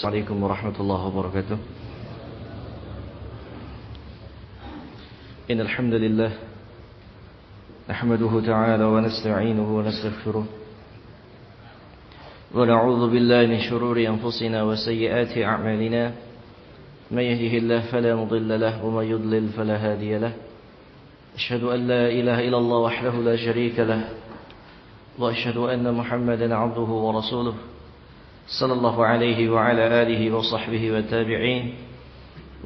عليكم ورحمة الله وبركاته. إن الحمد لله نحمده تعالى ونستعينه ونستغفره ونعوذ بالله من شرور أنفسنا وسيئات أعمالنا. من يهده الله فلا مضل له ومن يضلل فلا هادي له. أشهد أن لا إله إلا الله وحده لا شريك له وأشهد أن محمدا عبده ورسوله صلى الله عليه وعلى آله وصحبه والتابعين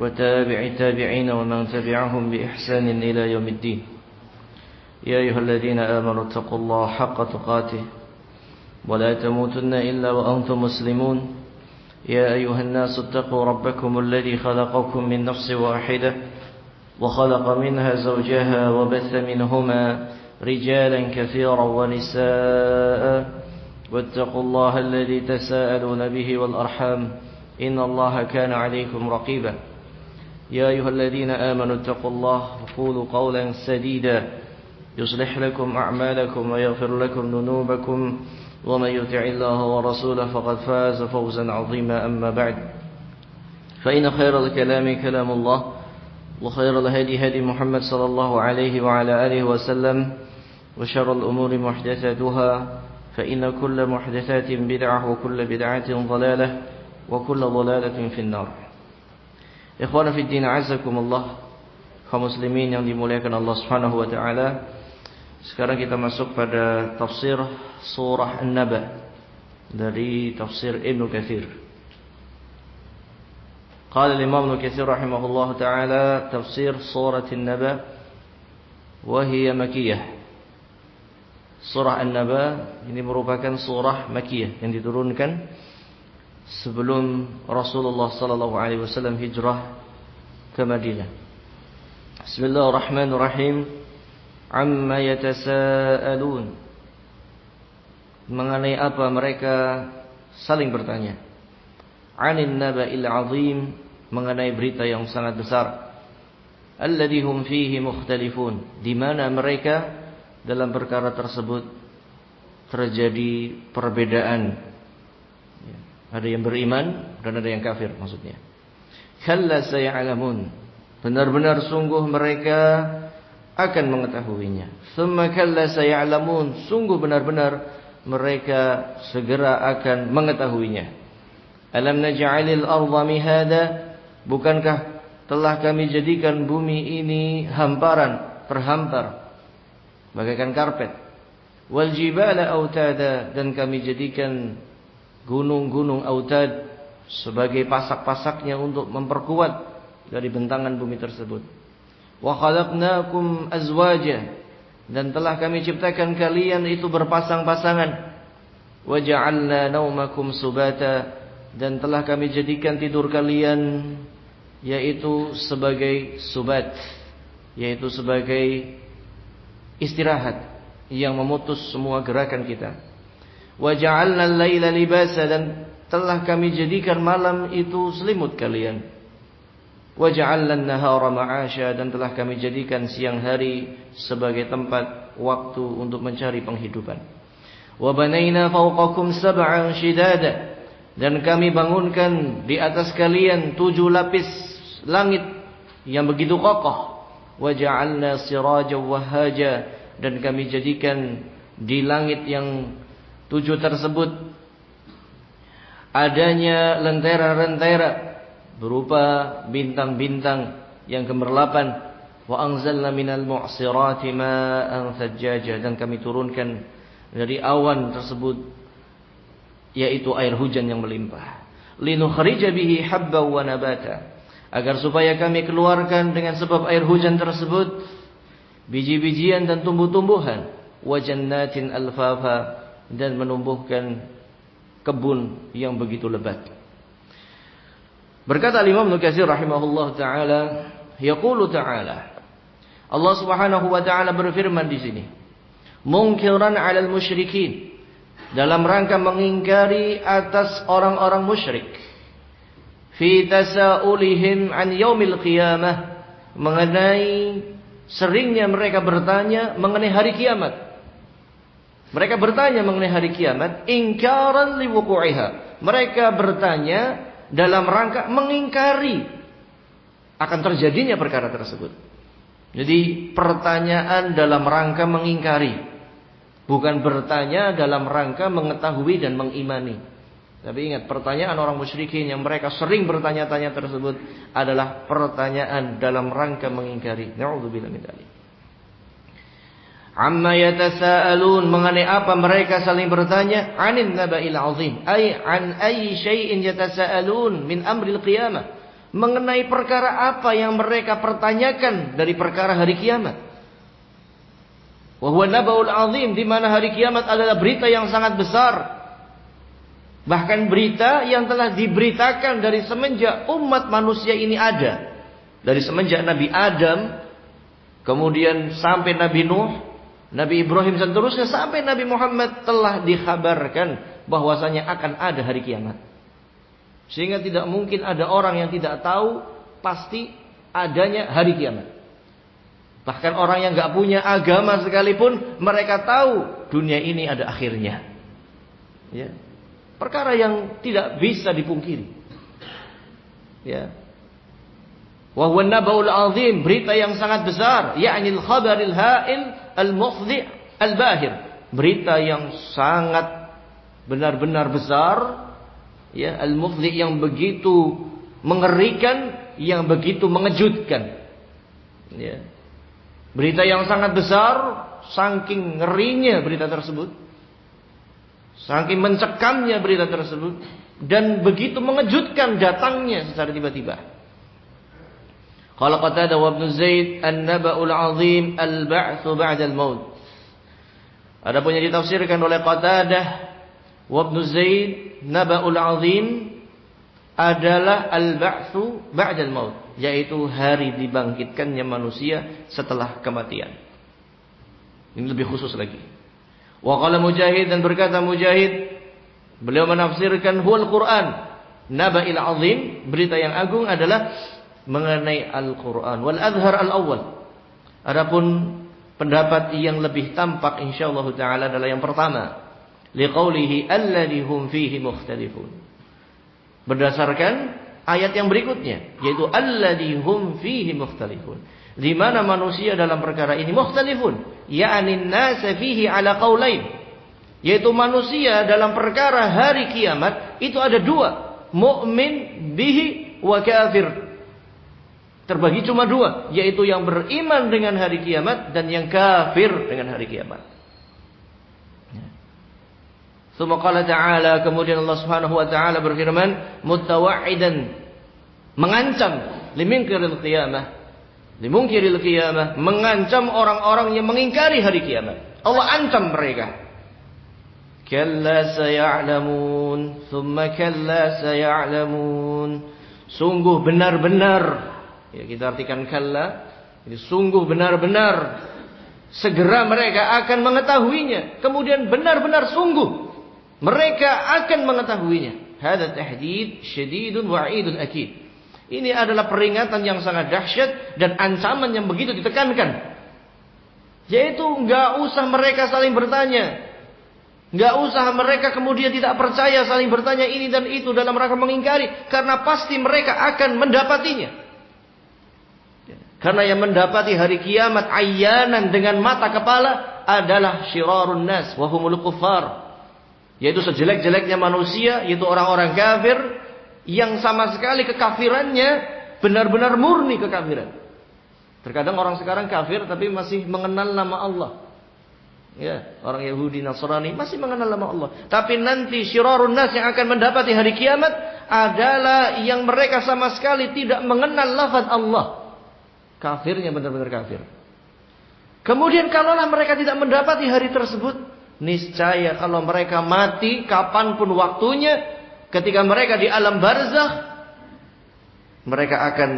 وتابع التابعين ومن تبعهم بإحسان إلى يوم الدين. يا أيها الذين آمنوا اتقوا الله حق تقاته ولا تموتن إلا وأنتم مسلمون. يا أيها الناس اتقوا ربكم الذي خلقكم من نفس واحدة وخلق منها زوجها وبث منهما رجالا كثيرا ونساء واتقوا الله الذي تساءلون به والأرحام إن الله كان عليكم رقيبا. يا أيها الذين آمنوا اتقوا الله وقولوا قولا سديدا يصلح لكم أعمالكم ويغفر لكم ذنوبكم ومن يطع الله ورسوله فقد فاز فوزا عظيما. أما بعد فإن خير الكلام كلام الله وخير الهدي هدي محمد صلى الله عليه وعلى آله وسلم وشر الأمور محدثاتها فإن كل محدثات بدعة وكل بدعة ضلالة وكل ضلالة في النار. Ikhwan fi din, azakumullah, kaum muslimin yang dimuliakan Allah Subhanahu wa taala. Sekarang kita masuk pada tafsir surah An-Naba dari tafsir Ibnu Katsir. Qala al-Imam Ibnu Katsir rahimahullah taala tafsir surah An-Naba wa hiya makkiyah. Surah An-Naba ini merupakan surah Makkiyah yang diturunkan sebelum Rasulullah sallallahu alaihi wasallam hijrah ke Madinah. Bismillahirrahmanirrahim. Amma yatasaalun. Mengenai apa mereka saling bertanya. 'Anil naba'il 'azim, mengenai berita yang sangat besar. Alladzi hum fihi mukhtalifun, di mana mereka dalam perkara tersebut terjadi perbedaan. Ada yang beriman dan ada yang kafir maksudnya. Kalla saya'lamun, benar-benar sungguh mereka akan mengetahuinya. Tsumma kalla saya'lamun, sungguh benar-benar mereka segera akan mengetahuinya. Alam naj'alil arda mihada, bukankah telah kami jadikan bumi ini hamparan, terhampar bagaikan karpet. Wal jibala autada, dan kami jadikan gunung-gunung autad sebagai pasak-pasaknya untuk memperkuat dari bentangan bumi tersebut. Wa khalaqnakum azwaja, dan telah kami ciptakan kalian itu berpasang-pasangan. Wa ja'alna naumakum subata, dan telah kami jadikan tidur kalian yaitu sebagai subat, yaitu sebagai istirahat yang memutus semua gerakan kita. Wa ja'alna al-laila libasa, dan telah kami jadikan malam itu selimut kalian. Wa ja'alna an-nahara ma'asha, dan telah kami jadikan siang hari sebagai tempat waktu untuk mencari penghidupan. Wa banayna fawqakum sab'an shidada, dan kami bangunkan di atas kalian 7 lapis langit yang begitu kokoh. Wa ja'alna sirajan wahaja, dan kami jadikan di langit yang 7 tersebut adanya lentera-lentera berupa bintang-bintang yang gemerlapan. Wa anzalna minal mu'sirati ma'an thajjaja, dan kami turunkan dari awan tersebut yaitu air hujan yang melimpah. Linukhrija bihi habban wa nabata, agar supaya kami keluarkan dengan sebab air hujan tersebut biji-bijian dan tumbuh-tumbuhan. Wa jannatin alfafa, dan menumbuhkan kebun yang begitu lebat. Berkata Imam Ibnu Katsir rahimahullah taala, yaqulu taala, Allah Subhanahu wa taala berfirman di sini, munkiran 'alal musyrikin, dalam rangka mengingkari atas orang-orang musyrik, fi tasaulihim an yaumil qiyamah, mengenai seringnya mereka bertanya mengenai hari kiamat. Mereka bertanya mengenai hari kiamat, ingkaran liwuqu'iha. Mereka bertanya dalam rangka mengingkari akan terjadinya perkara tersebut. Jadi pertanyaan dalam rangka mengingkari, bukan bertanya dalam rangka mengetahui dan mengimani. Tapi ingat, pertanyaan orang musyrikin yang mereka sering bertanya-tanya tersebut adalah pertanyaan dalam rangka mengingkari. Na'udzubillah min dzalik. Amma yatasaalun, mengenai apa mereka saling bertanya? Anin naba'il azim, ay an ayyi syai'in yatasaalun min amril qiyamah. Mengenai perkara apa yang mereka pertanyakan dari perkara hari kiamat. Wa huwa naba'ul azim, di mana hari kiamat adalah berita yang sangat besar. Bahkan berita yang telah diberitakan dari semenjak umat manusia ini ada. Dari semenjak Nabi Adam, kemudian sampai Nabi Nuh, Nabi Ibrahim dan seterusnya sampai Nabi Muhammad telah dikhabarkan bahwasanya akan ada hari kiamat. Sehingga tidak mungkin ada orang yang tidak tahu pasti adanya hari kiamat. Bahkan orang yang gak punya agama sekalipun, mereka tahu dunia ini ada akhirnya. Ya. Perkara yang tidak bisa dipungkiri. Ya. Wa huwa an-naba'ul 'azim, berita yang sangat besar, yakni al-khabaril ha'il al-mufdi' al-bahir. Berita yang sangat benar-benar besar, ya, al-mufdi' yang begitu mengerikan, yang begitu mengejutkan. Ya. Berita yang sangat besar, saking ngerinya berita tersebut. Saking mencekamnya berita tersebut, dan begitu mengejutkan datangnya secara tiba-tiba. Qala Qatadah wa Ibnu Zaid an-naba'ul 'azim al-ba'tsu ba'da al-maut. Adapun yang ditafsirkan oleh Qatadah wa Ibnu Zaid, naba'ul 'azim adalah al-ba'tsu ba'da al-maut, yaitu hari dibangkitkannya manusia setelah kematian. Ini lebih khusus lagi. Wa qala Mujahid, dan berkata Mujahid, beliau menafsirkan huwal Quran, naba'il 'azim, berita yang agung adalah mengenai Al-Quran. Wal azhar al-awwal. Adapun pendapat yang lebih tampak insyaallah taala adalah yang pertama, liqaulihi alladhi hum fihi mukhtalifun. Berdasarkan ayat yang berikutnya, yaitu alladhi hum fihi mukhtalifun, di mana manusia dalam perkara ini mukhtalifun, yakni an-nas fihi ala qaulain, yaitu manusia dalam perkara hari kiamat itu ada dua, mukmin bihi wa kafir. Terbagi cuma dua, yaitu yang beriman dengan hari kiamat dan yang kafir dengan hari kiamat. Tsumma qala ta'ala, kemudian Allah Subhanahu wa taala berfirman, mutawaidan, mengancam limunkiril qiyamah, mengancam orang-orang yang mengingkari hari kiamat. Allah ancam mereka. Kalla saya'lamun, thumma kalla saya'lamun. Sungguh benar-benar, ya, kita artikan kalla, ini sungguh benar-benar, segera mereka akan mengetahuinya. Kemudian benar-benar sungguh mereka akan mengetahuinya. Hadza tahdid syadidun wa'idun akid. Ini adalah peringatan yang sangat dahsyat dan ancaman yang begitu ditekankan. Yaitu enggak usah mereka saling bertanya. Enggak usah mereka kemudian tidak percaya saling bertanya ini dan itu dalam rangka mengingkari, karena pasti mereka akan mendapatinya. Karena yang mendapati hari kiamat ayyanan dengan mata kepala adalah syirarun nas wa humul kuffar, yaitu sejelek-jeleknya manusia, yaitu orang-orang kafir yang sama sekali kekafirannya benar-benar murni kekafiran. Terkadang orang sekarang kafir tapi masih mengenal nama Allah. Ya, orang Yahudi, Nasrani masih mengenal nama Allah. Tapi nanti syirarun nas yang akan mendapati hari kiamat adalah yang mereka sama sekali tidak mengenal lafaz Allah. Kafirnya benar-benar kafir. Kemudian kalaulah mereka tidak mendapati hari tersebut, niscaya kalau mereka mati kapanpun waktunya, ketika mereka di alam barzakh, mereka akan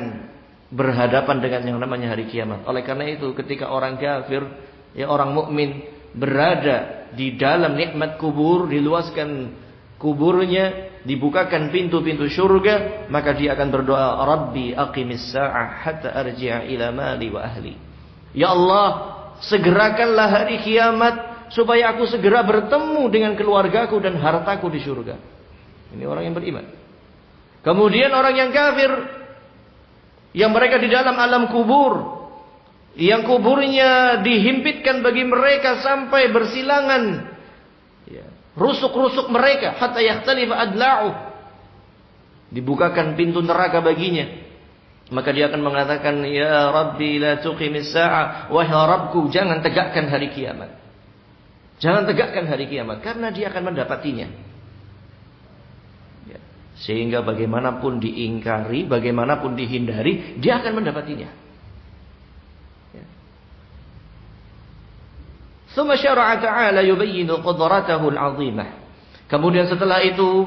berhadapan dengan yang namanya hari kiamat. Oleh karena itu ketika orang kafir, ya orang mukmin berada di dalam nikmat kubur, diluaskan kuburnya, dibukakan pintu-pintu surga, maka dia akan berdoa, Rabbi aqimis sa'ah hatta arji'a ila mali wa ahli. Ya Allah, segerakanlah hari kiamat supaya aku segera bertemu dengan keluargaku dan hartaku di surga. Ini orang yang beriman. Kemudian orang yang kafir, yang mereka di dalam alam kubur, yang kuburnya dihimpitkan bagi mereka sampai bersilangan rusuk-rusuk mereka, hatta yakhtalifa adla'u, dibukakan pintu neraka baginya, maka dia akan mengatakan, ya Rabbi la tuqimis sa'ah, wahai Rabbku jangan tegakkan hari kiamat, jangan tegakkan hari kiamat, karena dia akan mendapatinya. Sehingga bagaimanapun diingkari, bagaimanapun dihindari, dia akan mendapatinya. Tsumma syara'a ta'ala yubayyinu qudratahu al-'azimah. Kemudian setelah itu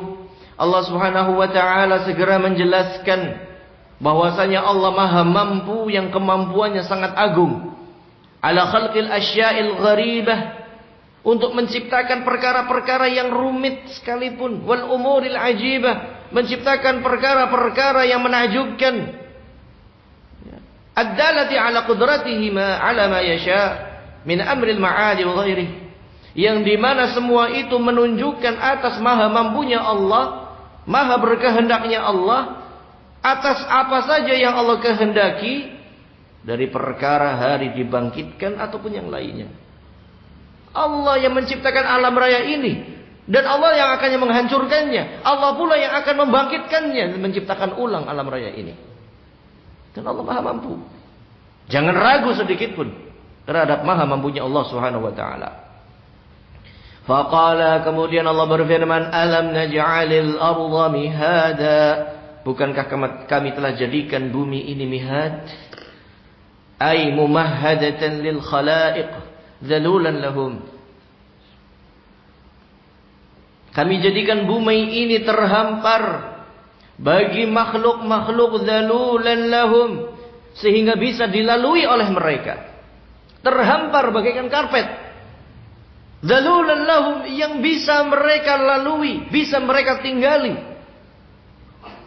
Allah Subhanahu wa taala segera menjelaskan bahwasanya Allah Maha mampu yang kemampuannya sangat agung. Ala khalqil asya'il gharibah, untuk menciptakan perkara-perkara yang rumit sekalipun, wal umuril ajibah, menciptakan perkara-perkara yang menakjubkan. Ad-dalati ala qudratihi ala ma yasha' min amril ma'adi wa ghairihi, yang dimana semua itu menunjukkan atas maha mampunya Allah, maha berkehendaknya Allah atas apa saja yang Allah kehendaki dari perkara hari dibangkitkan ataupun yang lainnya. Allah yang menciptakan alam raya ini, dan Allah yang akan menghancurkannya. Allah pula yang akan membangkitkannya dan menciptakan ulang alam raya ini. Dan Allah maha mampu. Jangan ragu sedikit pun terhadap maha mampunya Allah Subhanahu wa taala. Faqala, kemudian Allah berfirman, alam naj'alil arda mihada, bukankah kami telah jadikan bumi ini mihad, ay mumahhadatan lil khalaiq dhalulan lahum. Kami jadikan bumi ini terhampar bagi makhluk-makhluk, dhalulan lahum, sehingga bisa dilalui oleh mereka. Terhampar bagaikan karpet. Dhalulan lahum, yang bisa mereka lalui, bisa mereka tinggali.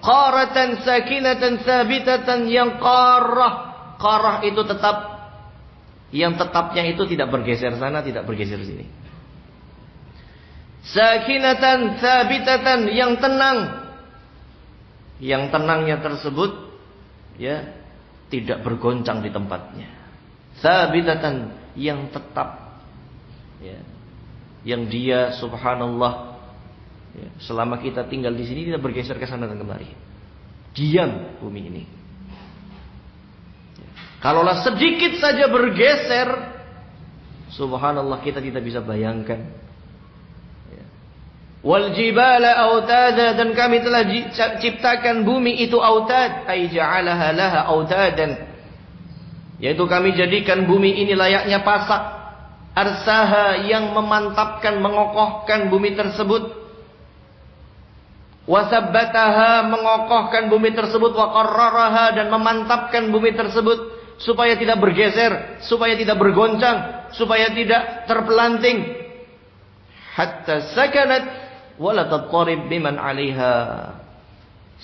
Qaratan sakinatan sabitatan, yang qarah itu tetap, yang tetapnya itu tidak bergeser sana, tidak bergeser sini. Sakinatan sabitatan, yang tenang, yang tenangnya tersebut tidak bergoncang di tempatnya. Sabitatan, yang tetap, yang dia subhanallah, selama kita tinggal di sini tidak bergeser ke sana dan kemari, diam bumi ini. Kalaulah sedikit saja bergeser, subhanallah, kita tidak bisa bayangkan. Wal jibala autada, dan kami telah ciptakan bumi itu autad, ay ja'alaha laha autadan, yaitu kami jadikan bumi ini layaknya pasak. Arsaha, yang memantapkan, mengokohkan bumi tersebut. Wasabbataha, mengokohkan bumi tersebut. Wa qarraraha, dan memantapkan bumi tersebut supaya tidak bergeser, supaya tidak bergoncang, supaya tidak terpelanting. Hatta sakanat wala tatarib biman 'alaiha,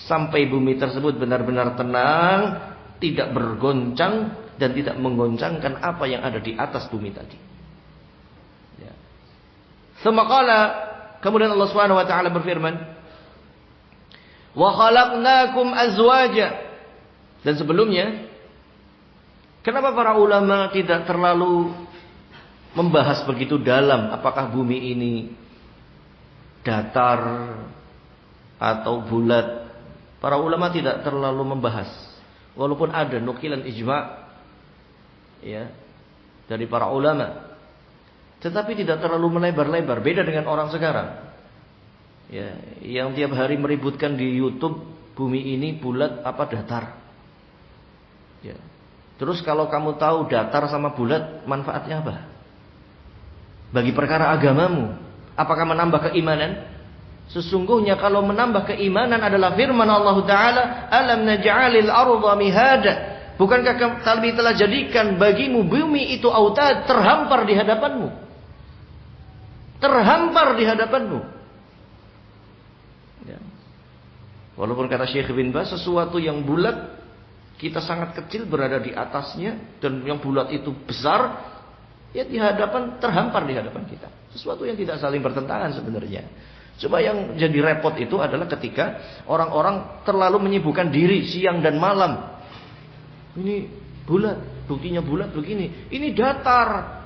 sampai bumi tersebut benar-benar tenang, tidak bergoncang dan tidak menggoncangkan apa yang ada di atas bumi tadi. Semaqala, kemudian Allah Subhanahu wa taala berfirman, wa khalaqnakum azwaja, dan sebelumnya kenapa para ulama tidak terlalu membahas begitu dalam apakah bumi ini datar atau bulat? Para ulama tidak terlalu membahas, walaupun ada nukilan ijma' dari para ulama, tetapi tidak terlalu melebar-lebar. Beda dengan orang sekarang, yang tiap hari meributkan di YouTube, bumi ini bulat apa datar. Terus kalau kamu tahu datar sama bulat, manfaatnya apa? Bagi perkara agamamu, apakah menambah keimanan? Sesungguhnya kalau menambah keimanan adalah firman Allah Ta'ala, alam naj'alil arda mihada, bukankah kami telah jadikan bagimu bumi itu autad, terhampar di hadapanmu. Terhampar di hadapanmu. Walaupun kata Syekh bin Baz, sesuatu yang bulat, kita sangat kecil berada di atasnya, dan yang bulat itu besar, di hadapan, terhampar di hadapan kita. Sesuatu yang tidak saling bertentangan sebenarnya. Coba yang jadi repot itu adalah ketika orang-orang terlalu menyibukkan diri siang dan malam. Ini bulat, buktinya bulat begini. Ini datar.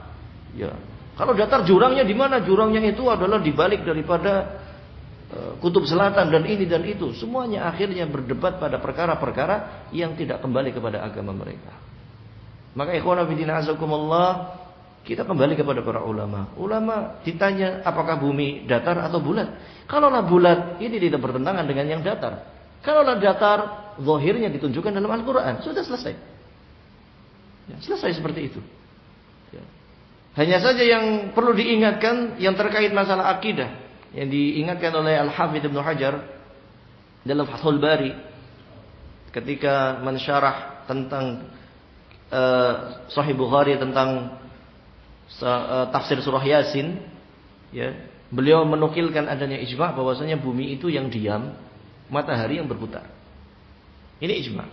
Ya, kalau datar jurangnya di mana? Jurangnya itu adalah dibalik daripada kutub selatan dan ini dan itu. Semuanya akhirnya berdebat pada perkara-perkara yang tidak kembali kepada agama mereka. Maka ikhwan fillah azakumullah, kita kembali kepada para ulama. Ulama ditanya apakah bumi datar atau bulat. Kalaulah bulat, ini tidak bertentangan dengan yang datar. Kalaulah datar, zahirnya ditunjukkan dalam Al-Quran. Sudah selesai. Ya, selesai seperti itu. Ya. Hanya saja yang perlu diingatkan yang terkait masalah akidah, yang diingatkan oleh Al-Hafidz Ibnu Hajar dalam Fathul Bari ketika mensyarah tentang Sahih Bukhari tentang tafsir surah Yasin, ya, beliau menukilkan adanya ijma' bahwasanya bumi itu yang diam, matahari yang berputar. Ini ijma'.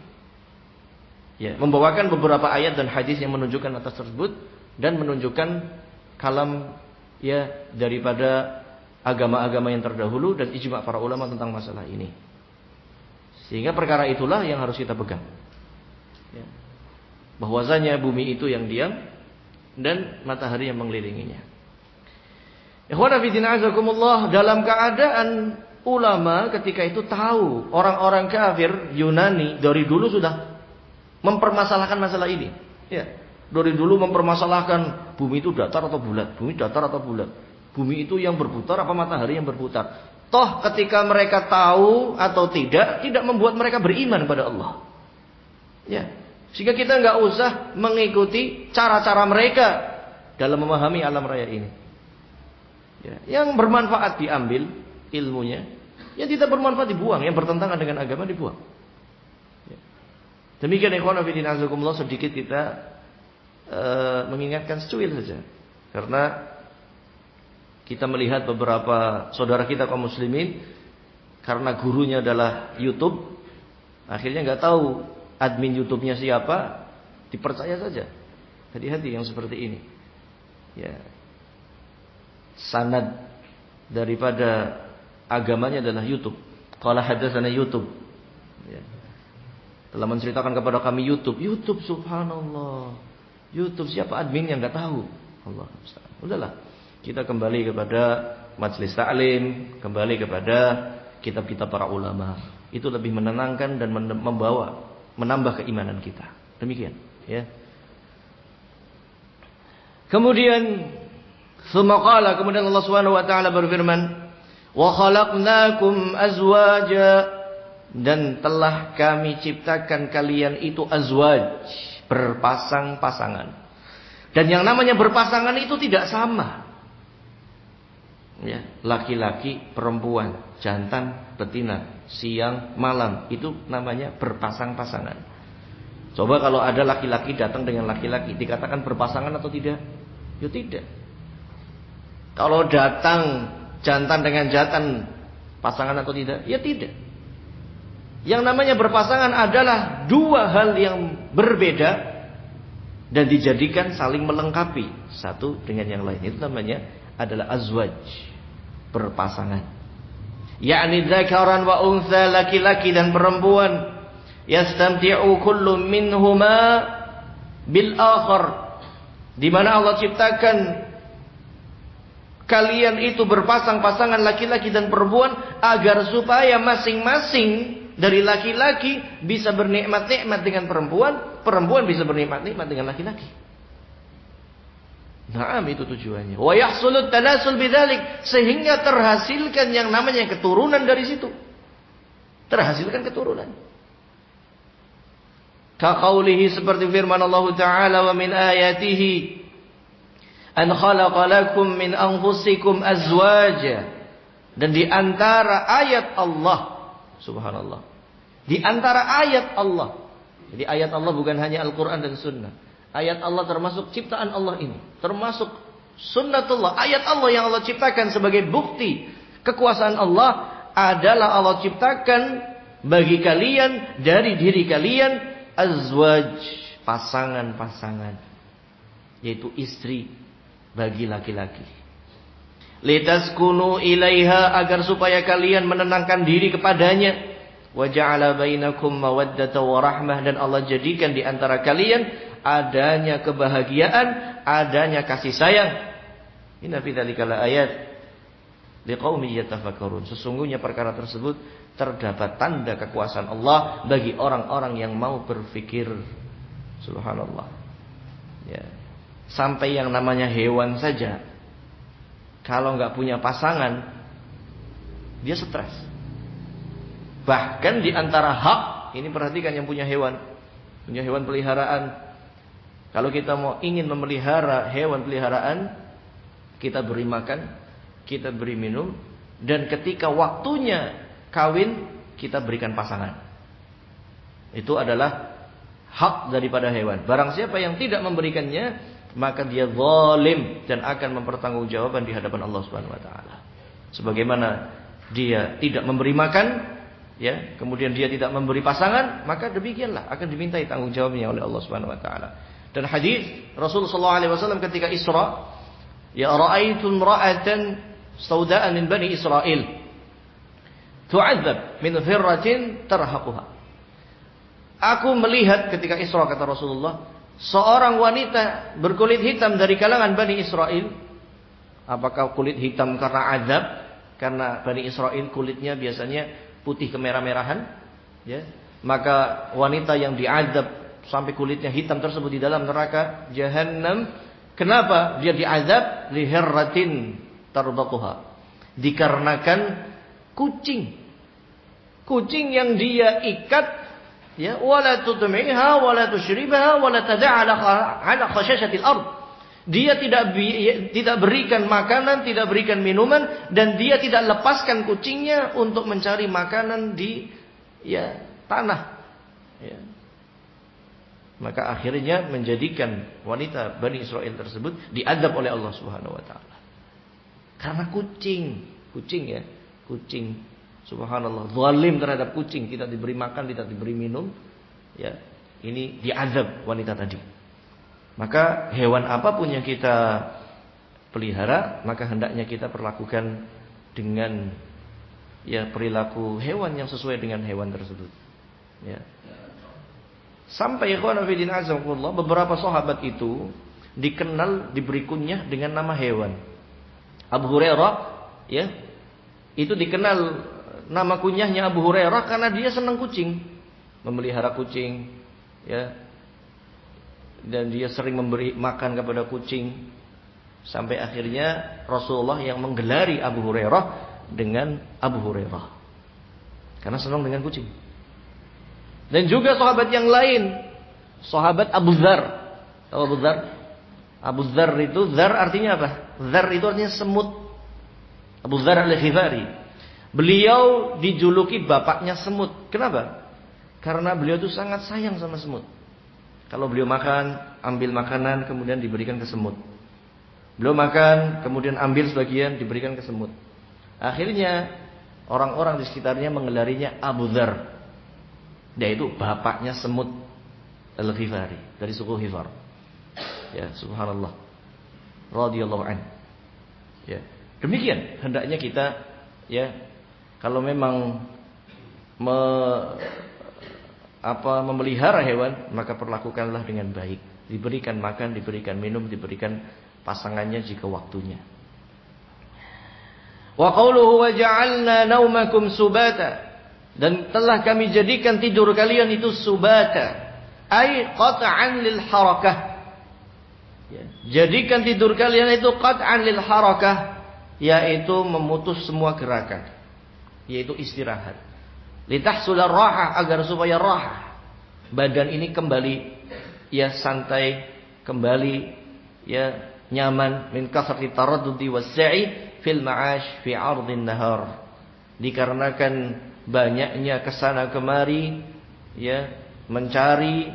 Ya, membawakan beberapa ayat dan hadis yang menunjukkan atas tersebut dan menunjukkan kalam ya daripada agama-agama yang terdahulu dan ijma' para ulama tentang masalah ini. Sehingga perkara itulah yang harus kita pegang. Ya. Bahwasanya bumi itu yang diam dan matahari yang mengelilinginya. Ikhwan fillah azakumullah, dalam keadaan ulama ketika itu tahu orang-orang kafir Yunani dari dulu sudah mempermasalahkan masalah ini. Ya, dari dulu mempermasalahkan bumi itu datar atau bulat, bumi datar atau bulat. Bumi itu yang berputar apa matahari yang berputar. Toh ketika mereka tahu atau tidak membuat mereka beriman pada Allah. Ya. Sehingga kita nggak usah mengikuti cara-cara mereka dalam memahami alam raya ini. Ya. Yang bermanfaat diambil ilmunya, yang tidak bermanfaat dibuang, yang bertentangan dengan agama dibuang. Ya. Demikian ikhwan fillah azakumullah, sedikit kita mengingatkan secuil saja. Karena kita melihat beberapa saudara kita kaum muslimin karena gurunya adalah YouTube, akhirnya nggak tahu admin YouTube-nya siapa, dipercaya saja. Hati-hati yang seperti ini. Ya. Sanad daripada agamanya adalah YouTube. Qala hadatsana YouTube. Ya. Telah menceritakan kepada kami YouTube. YouTube, subhanallah. YouTube siapa adminnya nggak tahu. Allah. Udahlah. Kita kembali kepada majelis taklim, kembali kepada kitab-kitab para ulama. Itu lebih menenangkan dan menambah keimanan kita. Demikian, ya. Kemudian kemudian Allah Subhanahu wa taala berfirman, "Wa khalaqnakum azwaja," dan telah kami ciptakan kalian itu azwaj, berpasang-pasangan. Dan yang namanya berpasangan itu tidak sama. Ya, laki-laki, perempuan, jantan, betina, siang, malam, itu namanya berpasang-pasangan. Coba kalau ada laki-laki datang dengan laki-laki, dikatakan berpasangan atau tidak? Ya tidak. Kalau datang jantan dengan jantan, pasangan atau tidak? Ya tidak. Yang namanya berpasangan adalah dua hal yang berbeda dan dijadikan saling melengkapi satu dengan yang lain. Itu namanya adalah azwaj, berpasangan. Yakni dzakaran wa untha, laki-laki dan perempuan. Yastamti'u kullu minhuma bil akhar. Di mana Allah ciptakan kalian itu berpasang-pasangan laki-laki dan perempuan agar supaya masing-masing dari laki-laki bisa bernikmat-nikmat dengan perempuan, perempuan bisa bernikmat-nikmat dengan laki-laki. Naam, itu tujuannya. Wa yahsulut tanasul bidzalik, sehingga terhasilkan yang namanya keturunan dari situ. Terhasilkan keturunan. Kaqaulihi, seperti firman Allah Ta'ala, wa min ayatihi an khalaqa lakum min anfusikum azwaja. Dan di antara ayat Allah, subhanallah, di antara ayat Allah. Jadi ayat Allah bukan hanya Al-Quran dan Sunnah. Ayat Allah termasuk ciptaan Allah ini, termasuk sunnatullah. Ayat Allah yang Allah ciptakan sebagai bukti kekuasaan Allah adalah Allah ciptakan bagi kalian dari diri kalian azwaj, pasangan-pasangan, yaitu istri bagi laki-laki. Litaskunu ilaiha, agar supaya kalian menenangkan diri kepadanya. Wa ja'ala bainakum mawaddatan wa rahmah, dan Allah jadikan di antara kalian adanya kebahagiaan, adanya kasih sayang. Inna fi dzalika laayat liqaumin yatafakkarun. Sesungguhnya perkara tersebut terdapat tanda kekuasaan Allah bagi orang-orang yang mau berfikir. Subhanallah. Ya. Sampai yang namanya hewan saja, kalau nggak punya pasangan, dia stres. Bahkan di antara hak, ini perhatikan yang punya hewan peliharaan. Kalau kita ingin memelihara hewan peliharaan, kita beri makan, kita beri minum, dan ketika waktunya kawin, kita berikan pasangan. Itu adalah hak daripada hewan. Barang siapa yang tidak memberikannya, maka dia zalim dan akan mempertanggungjawabkan di hadapan Allah Subhanahu wa taala. Sebagaimana dia tidak memberi makan, ya, kemudian dia tidak memberi pasangan, maka demikianlah akan dimintai tanggung jawabnya oleh Allah Subhanahu wa taala. Dan hadis Rasulullah sallallahu alaihi wasallam ketika Isra, ya ra'aitu imra'atan sauda'an min bani Israil tu'adzab min firratin tarhaquha. Aku melihat ketika Isra, kata Rasulullah, seorang wanita berkulit hitam dari kalangan Bani Israel. Apakah kulit hitam karena azab? Karena Bani Israel kulitnya biasanya putih kemerah-merahan, ya. Maka wanita yang diazab sampai kulitnya hitam tersebut di dalam neraka Jahannam, kenapa dia diazab? Liherratin tarbaquha. Dikarenakan kucing yang dia ikat, ya, wala tutmi'ha wala tusyribaha wala tad'a ala khashasatil ard. Dia tidak berikan makanan, tidak berikan minuman, dan dia tidak lepaskan kucingnya untuk mencari makanan di, ya, tanah, ya. Maka akhirnya menjadikan wanita Bani Israel tersebut diadab oleh Allah Subhanahu wa taala. Karena kucing, ya, kucing. Subhanallah, zalim terhadap kucing, tidak diberi makan, tidak diberi minum, ya. Ini diazab wanita tadi. Maka hewan apapun yang kita pelihara, maka hendaknya kita perlakukan dengan, ya, perilaku hewan yang sesuai dengan hewan tersebut, ya. Sampai ikhwan fillah azakumullah, beberapa sahabat itu dikenal, diberi kunyah dengan nama hewan. Abu Hurairah, ya, itu dikenal nama kunyahnya Abu Hurairah karena dia senang kucing, memelihara kucing, ya, dan dia sering memberi makan kepada kucing, sampai akhirnya Rasulullah yang menggelari Abu Hurairah dengan Abu Hurairah karena senang dengan kucing. Dan juga sahabat yang lain, sahabat Abu Dzar. Tahu Abu Dzar? Abu Dzar itu, dzar artinya apa? Dzar itu artinya semut. Abu Dzar al-Ghifari. Beliau dijuluki bapaknya semut. Kenapa? Karena beliau itu sangat sayang sama semut. Kalau beliau makan, ambil makanan, kemudian diberikan ke semut. Beliau makan, kemudian ambil sebagian, diberikan ke semut. Akhirnya orang-orang di sekitarnya menggelarinya Abu Dzar, yaitu bapaknya semut al-Ghifari, dari suku Ghifar. Ya, subhanallah. Radhiyallahu anhu. Ya, demikian hendaknya kita, ya, kalau memang memelihara hewan, maka perlakukanlah dengan baik. Diberikan makan, diberikan minum, diberikan pasangannya jika waktunya. Wa qawluhu wa ja'alna naumakum subata, dan telah kami jadikan tidur kalian itu subata, ay qat'an lil harakah. Ya, jadikan tidur kalian itu qat'an lil harakah, yaitu memutus semua gerakan, yaitu istirahat. Litahsular rahah, agar supaya rahah, badan ini kembali, ya, santai, kembali, ya, nyaman, min kasrati taraddudi was-sa'i fil ma'ash fi 'ardhin nahar. Dikarenakan banyaknya kesana kemari, ya, mencari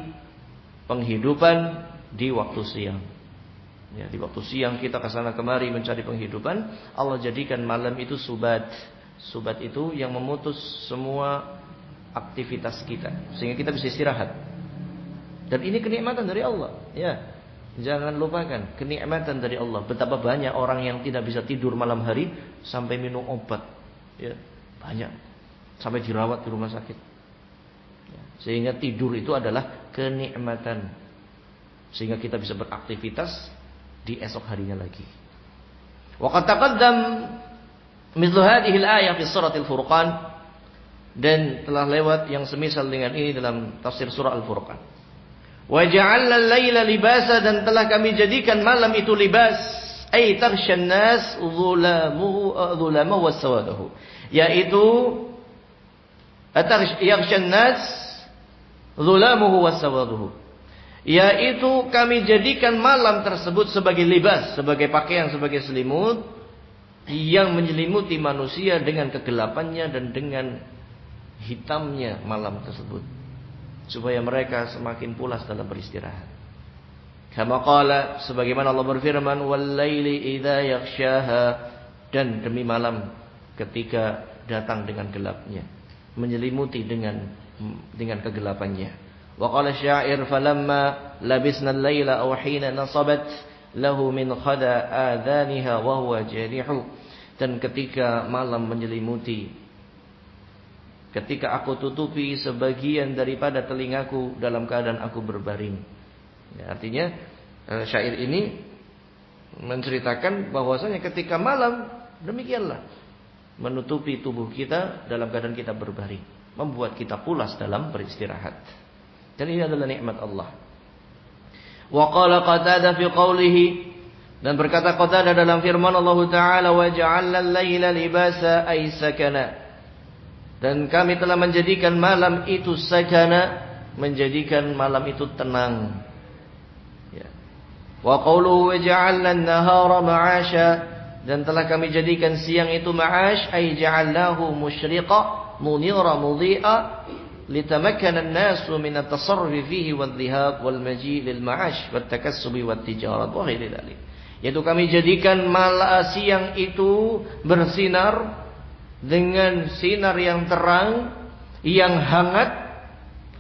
penghidupan di waktu siang. Ya, di waktu siang kita kesana kemari mencari penghidupan. Allah jadikan malam itu subat. Subat itu yang memutus semua aktivitas kita, sehingga kita bisa istirahat. Dan ini kenikmatan dari Allah, ya. Jangan lupakan kenikmatan dari Allah. Betapa banyak orang yang tidak bisa tidur malam hari sampai minum obat. Ya, banyak. Sampai dirawat di rumah sakit. Ya, sehingga tidur itu adalah kenikmatan. Sehingga kita bisa beraktivitas di esok harinya lagi. Wa qad taqaddam mithlu hadhihi al-ayah fi surah Al-Furqan, dan telah lewat yang semisal dengan ini dalam tafsir surah Al-Furqan. Wa ja'alna al-laila libasa, dan telah kami jadikan malam itu libas, ay tarshan nas dhulamahu was-sawadahu, yaitu yaghshan nas dhulamahu was-sawadahu, yaitu kami jadikan malam tersebut sebagai libas, sebagai pakaian, sebagai selimut yang menyelimuti manusia dengan kegelapannya dan dengan hitamnya malam tersebut, supaya mereka semakin pulas dalam beristirahat. Kama qala, sebagaimana Allah berfirman, wal laili idza yaghshaha, dan demi malam ketika datang dengan gelapnya, menyelimuti dengan kegelapannya. Wa qala syair, falamma labisna al-laila aw hina nasabat lahu min khada adaniha wa huwa jarihu, dan ketika malam menyelimuti, ketika aku tutupi sebagian daripada telingaku dalam keadaan aku berbaring. Ya, artinya syair ini menceritakan bahwasanya ketika malam demikianlah menutupi tubuh kita dalam keadaan kita berbaring, membuat kita pulas dalam beristirahat. Dan ini adalah nikmat Allah. Wa qala Qatadah fi qawlihi, dan berkata Qatadah dalam firman Allah Ta'ala, wa ja'alna al-laila libasa ay sakana, dan kami telah menjadikan malam itu sakana, menjadikan malam itu tenang. Ya. Wa qawluhu wa ja'alna an-nahara ma'asha, dan telah kami jadikan siang itu ma'ash, ay ja'alnahu musyriqa munira mudhi'a litamakkana an-nasu min at-tasarruf fihi wal-dhihab wal-maji' lil-ma'ash wat-takassubi wat-tijarat wa ghairi dzalik. Yaitu kami jadikan siang itu bersinar dengan sinar yang terang, yang hangat,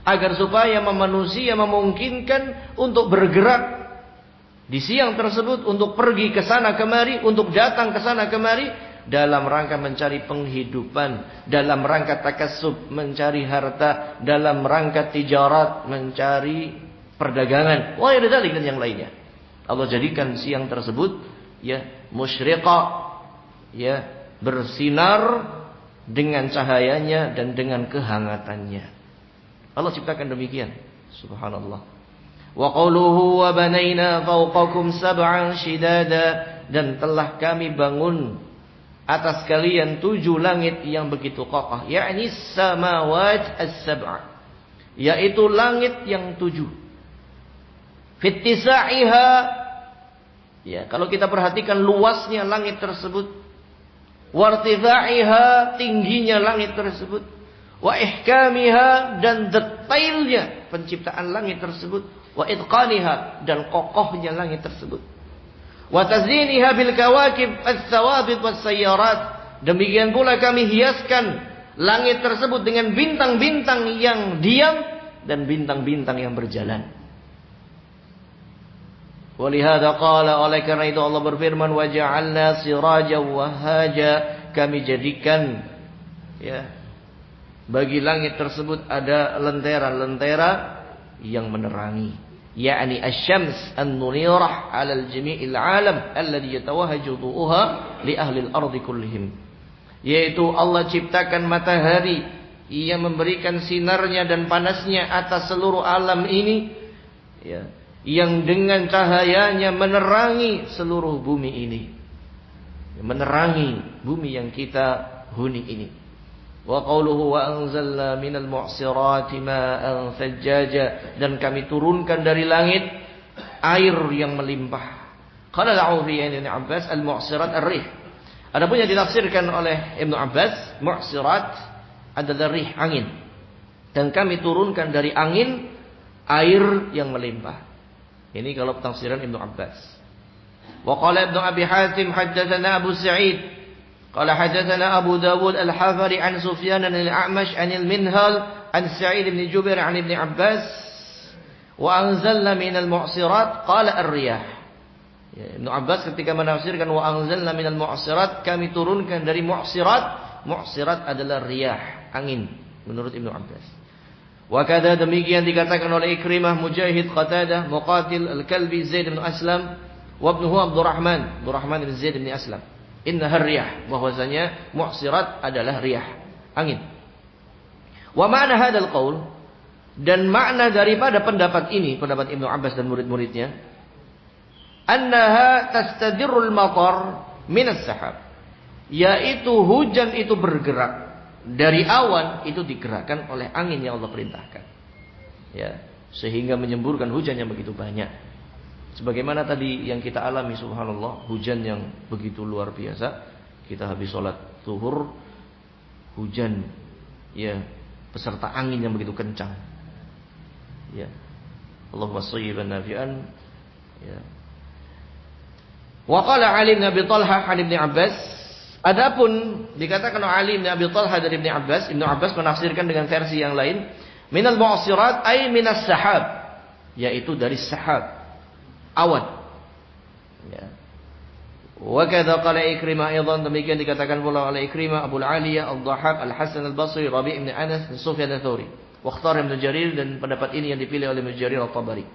agar supaya manusia memungkinkan untuk bergerak di siang tersebut, untuk pergi ke sana kemari, untuk datang ke sana kemari, dalam rangka mencari penghidupan, dalam rangka takassub, mencari harta, dalam rangka tijarat, mencari perdagangan, wa ila dzalik, dan yang lainnya. Allah jadikan siang tersebut ya musyriqa, ya bersinar dengan cahayanya dan dengan kehangatannya. Allah ciptakan demikian. Subhanallah. Wa qawluhu wa banayna fawqakum sab'an shidada, dan telah kami bangun atas kalian 7 langit yang begitu kokoh, yakni samawat as-sab'a, yaitu langit yang 7. Fittisa'iha, ya kalau kita perhatikan luasnya langit tersebut, wartifa'iha, tingginya langit tersebut, wa ihkamiha, dan detailnya penciptaan langit tersebut, wa idqaniha, dan kokohnya langit tersebut, wa taziniha bil kawakib as-sawabit was-sayyarat, demikian pula kami hiaskan langit tersebut dengan bintang-bintang yang diam dan bintang-bintang yang berjalan. Walihada qala, oleh karena itu Allah berfirman, wa ja'alna sirajan wahaja, kami jadikan ya bagi langit tersebut ada lentera-lentera yang menerangi, yakni asy-syams an-nunirah 'ala al-jami'il 'alam alladhi yatawahhaju dhu'uha li ahli al-ardi kullihim, yaitu Allah ciptakan matahari yang memberikan sinarnya dan panasnya atas seluruh alam ini, ya, yang dengan cahayanya menerangi seluruh bumi ini, menerangi bumi yang kita huni ini. Wa qawluhu wa anzalna minal mu'sirati ma'an thajjaja, dan kami turunkan dari langit air yang melimpah. Qala al-Aufi Ibnu Abbas, al-mu'sirat ar-rih. Adapun yang ditafsirkan oleh Ibnu Abbas, mu'sirat adalah rih, angin. Dan kami turunkan dari angin air yang melimpah. Ini kalau tafsiran Ibnu Abbas. Wa qala Ibnu Abi Hatim haddatsana Abu Sa'id qala haddatsana Abu Dawud al-Hafari an Sufyan al-A'mash an al-Minhal an Sa'id bin Jubair an Ibnu Abbas Wa anzalna minal mu'sirat qala ar-riyah. Ya, Ibnu Abbas ketika menafsirkan wa anzalna minal mu'sirat, kami turunkan dari mu'sirat. Mu'sirat adalah riyah, angin menurut Ibnu Abbas. Wa kadza demikian dikatakan oleh Ikrimah, Mujahid, Qatadah, Muqatil, Al-Kalbi, Zaid bin Aslam, wa ibnuhu Abdurrahman bin Zaid bin Aslam. Innaha riyah, bahwasanya mu'sirat adalah riyah, angin. Wa ma'na hadzal qaul, dan makna daripada pendapat ini, pendapat Ibnu Abbas dan murid-muridnya, annaha tastadirul matar minas sahab, yaitu hujan itu bergerak dari awan, itu digerakkan oleh angin yang Allah perintahkan. Ya, sehingga menyemburkan hujan yang begitu banyak. Sebagaimana tadi yang kita alami, subhanallah, hujan yang begitu luar biasa. Kita habis sholat zuhur, hujan, ya, beserta angin yang begitu kencang. Ya, Allahumma shayyiban nafi'an. Ya. Wa qala Ali bin Abi Thalhah an Ibnu Abbas. Adapun dikatakan Ali bin Abi Thalhah dari Ibnu Abbas menafsirkan dengan versi yang lain, minal mu'sirat ay minas sahab, yaitu dari sahab, awan. Ya. Wa kadza qala Ikrimah aidan, demikian dikatakan pula oleh Ikrimah, Abu Aliyah, Al-Dhahhak, Al-Hasan Al-Basri, Rabi' bin Anas, Sufyan Ats-Tsauri. Wa ikhtara Ibnu Jarir, dan pendapat ini yang dipilih oleh Ibnu Jarir At-Tabari.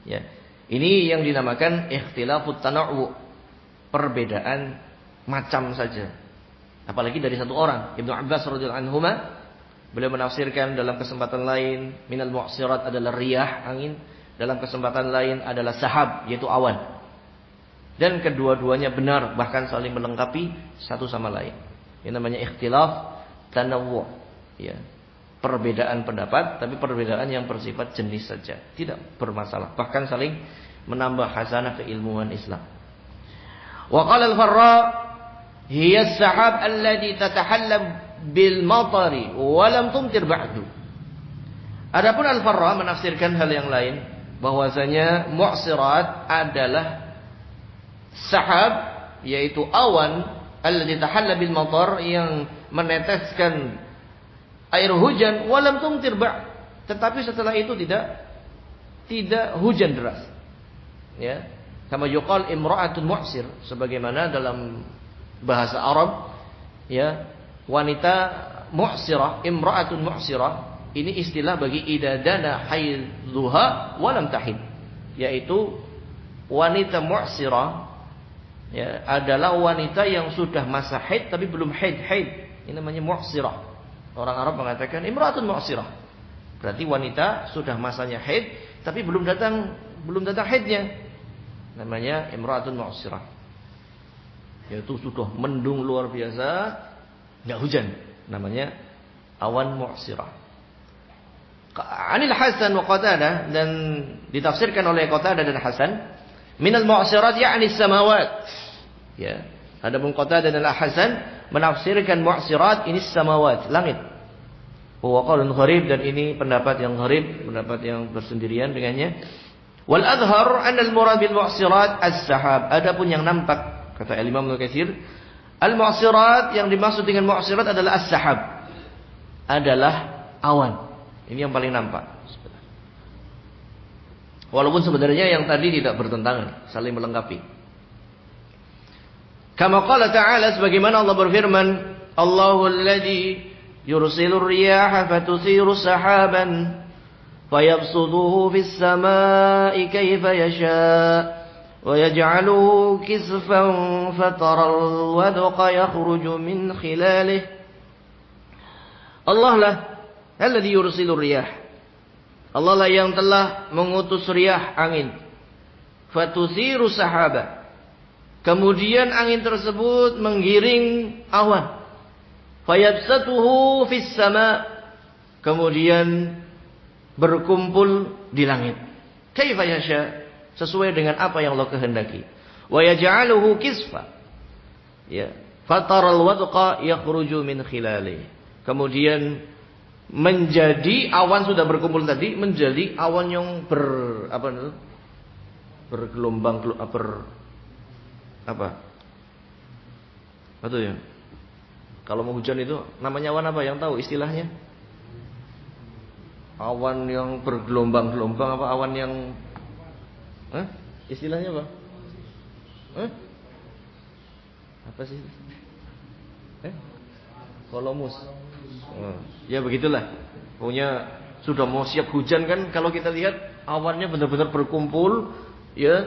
Ya. Ini yang dinamakan ikhtilafut tanawwu, perbedaan macam saja. Apalagi dari satu orang. Ibnu Abbas radhiyallahu anhuma, beliau menafsirkan dalam kesempatan lain minal mu'sirat adalah riyah, angin. Dalam kesempatan lain adalah sahab, yaitu awan. Dan kedua-duanya benar, bahkan saling melengkapi satu sama lain. Ini namanya ikhtilaf tanawwu. Ya. Perbedaan pendapat, tapi perbedaan yang bersifat jenis saja, tidak bermasalah, bahkan saling menambah hasanah keilmuan Islam. Wa qala al-Farra, hiya as-sahab alladhi tatahallab bil matari wa lam tumtir ba'du. Adapun al-Farra menafsirkan hal yang lain, bahwasanya mu'sirat adalah sahab, yaitu awan, alladhi tahallab bil matar, yang meneteskan air hujan, walam tumtir ba', tetapi setelah itu tidak hujan deras. Ya, kama yuqal imra'atun mu'sir, sebagaimana dalam bahasa Arab, ya, wanita mu'sirah, imra'atun mu'sirah, ini istilah bagi idadana haidzuha walam tahid, yaitu wanita mu'sirah, ya, adalah wanita yang sudah masa haid tapi belum haid. Ini namanya mu'sirah. Orang Arab mengatakan imra'atun mu'sirah, berarti wanita sudah masanya haid tapi belum datang haidnya, namanya imra'atun mu'sirah. Yaitu sudah mendung luar biasa, enggak hujan, namanya awan mu'sirah. Anil Hasan wa Qatadah, dan ditafsirkan oleh Qatadah dan Hasan, minal mu'sirat ya'ni samawat. Ya, adapun Qatadah dan Hasan menafsirkan mu'sirat ini samawat, langit. Wa qaulun gharib, dan ini pendapat yang gharib, pendapat yang bersendirian dengannya. Wal adhhar anna al murad bil mu'sirat as-sahab. Adapun yang nampak, kata Imam Ibnu Katsir, al mu'sirat yang dimaksud dengan mu'sirat adalah as-sahab, adalah awan. Ini yang paling nampak. Walaupun sebenarnya yang tadi tidak bertentangan, saling melengkapi. Kama qala ta'ala, sebagaimana Allah berfirman, Allahul ladzi yursilur riyaha fatusiru sahaban fayabsuduhu fis samaa'i kayfa yasha' wa yaj'aluhu kisfan fataral wadqa yakhruju min khilalihi. Allah lah alladzi yursilur riyah, Allah lah yang telah mengutus riyah, angin. Fatusiru sahaba, kemudian angin tersebut menggiring awan. Fayabsatuhu fis sama, kemudian berkumpul di langit. Kaifa yasha, sesuai dengan apa yang Allah kehendaki. Wa yaj'aluhu kisfa, ya, fataral wadqa yakhruju min khilalihi, kemudian menjadi awan, sudah berkumpul tadi, menjadi awan yang bergelombang, apa ya, kalau mau hujan itu namanya awan apa, yang tahu istilahnya? Awan yang bergelombang-gelombang apa awan yang istilahnya apa? Apa sih? Kolomus. Ya begitulah. Pokoknya sudah mau siap hujan kan, kalau kita lihat awannya benar-benar berkumpul, ya,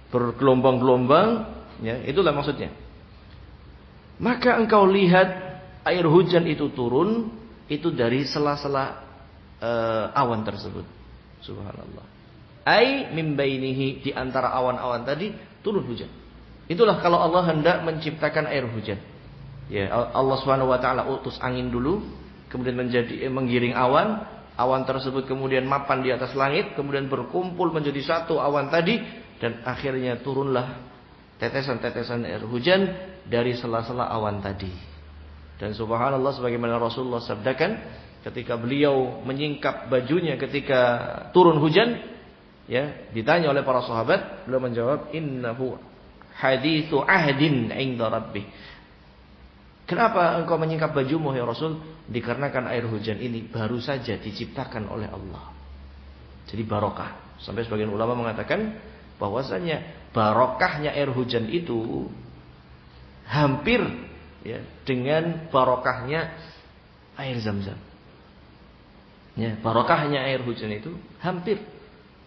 bergelombang-gelombang, ya, itulah maksudnya. Maka engkau lihat air hujan itu turun, itu dari sela-sela awan tersebut. Subhanallah. Ai min bainihi, di antara awan-awan tadi turun hujan. Itulah kalau Allah hendak menciptakan air hujan. Ya, Allah Subhanahu wa taala utus angin dulu, kemudian menggiring awan, awan tersebut kemudian mapan di atas langit, kemudian berkumpul menjadi satu awan tadi, dan akhirnya turunlah tetesan-tetesan air hujan dari sela-sela awan tadi. Dan subhanallah, sebagaimana Rasulullah sabdakan ketika beliau menyingkap bajunya ketika turun hujan, ya, ditanya oleh para sahabat, beliau menjawab, innahu haditsu ahdin 'inda rabbih. Kenapa engkau menyingkap bajumu ya Rasul? Dikarenakan air hujan ini baru saja diciptakan oleh Allah. Jadi barokah. Sampai sebagian ulama mengatakan bahwasanya barokahnya air hujan itu hampir, ya, dengan barokahnya air Zam-Zam. Ya, barokahnya air hujan itu hampir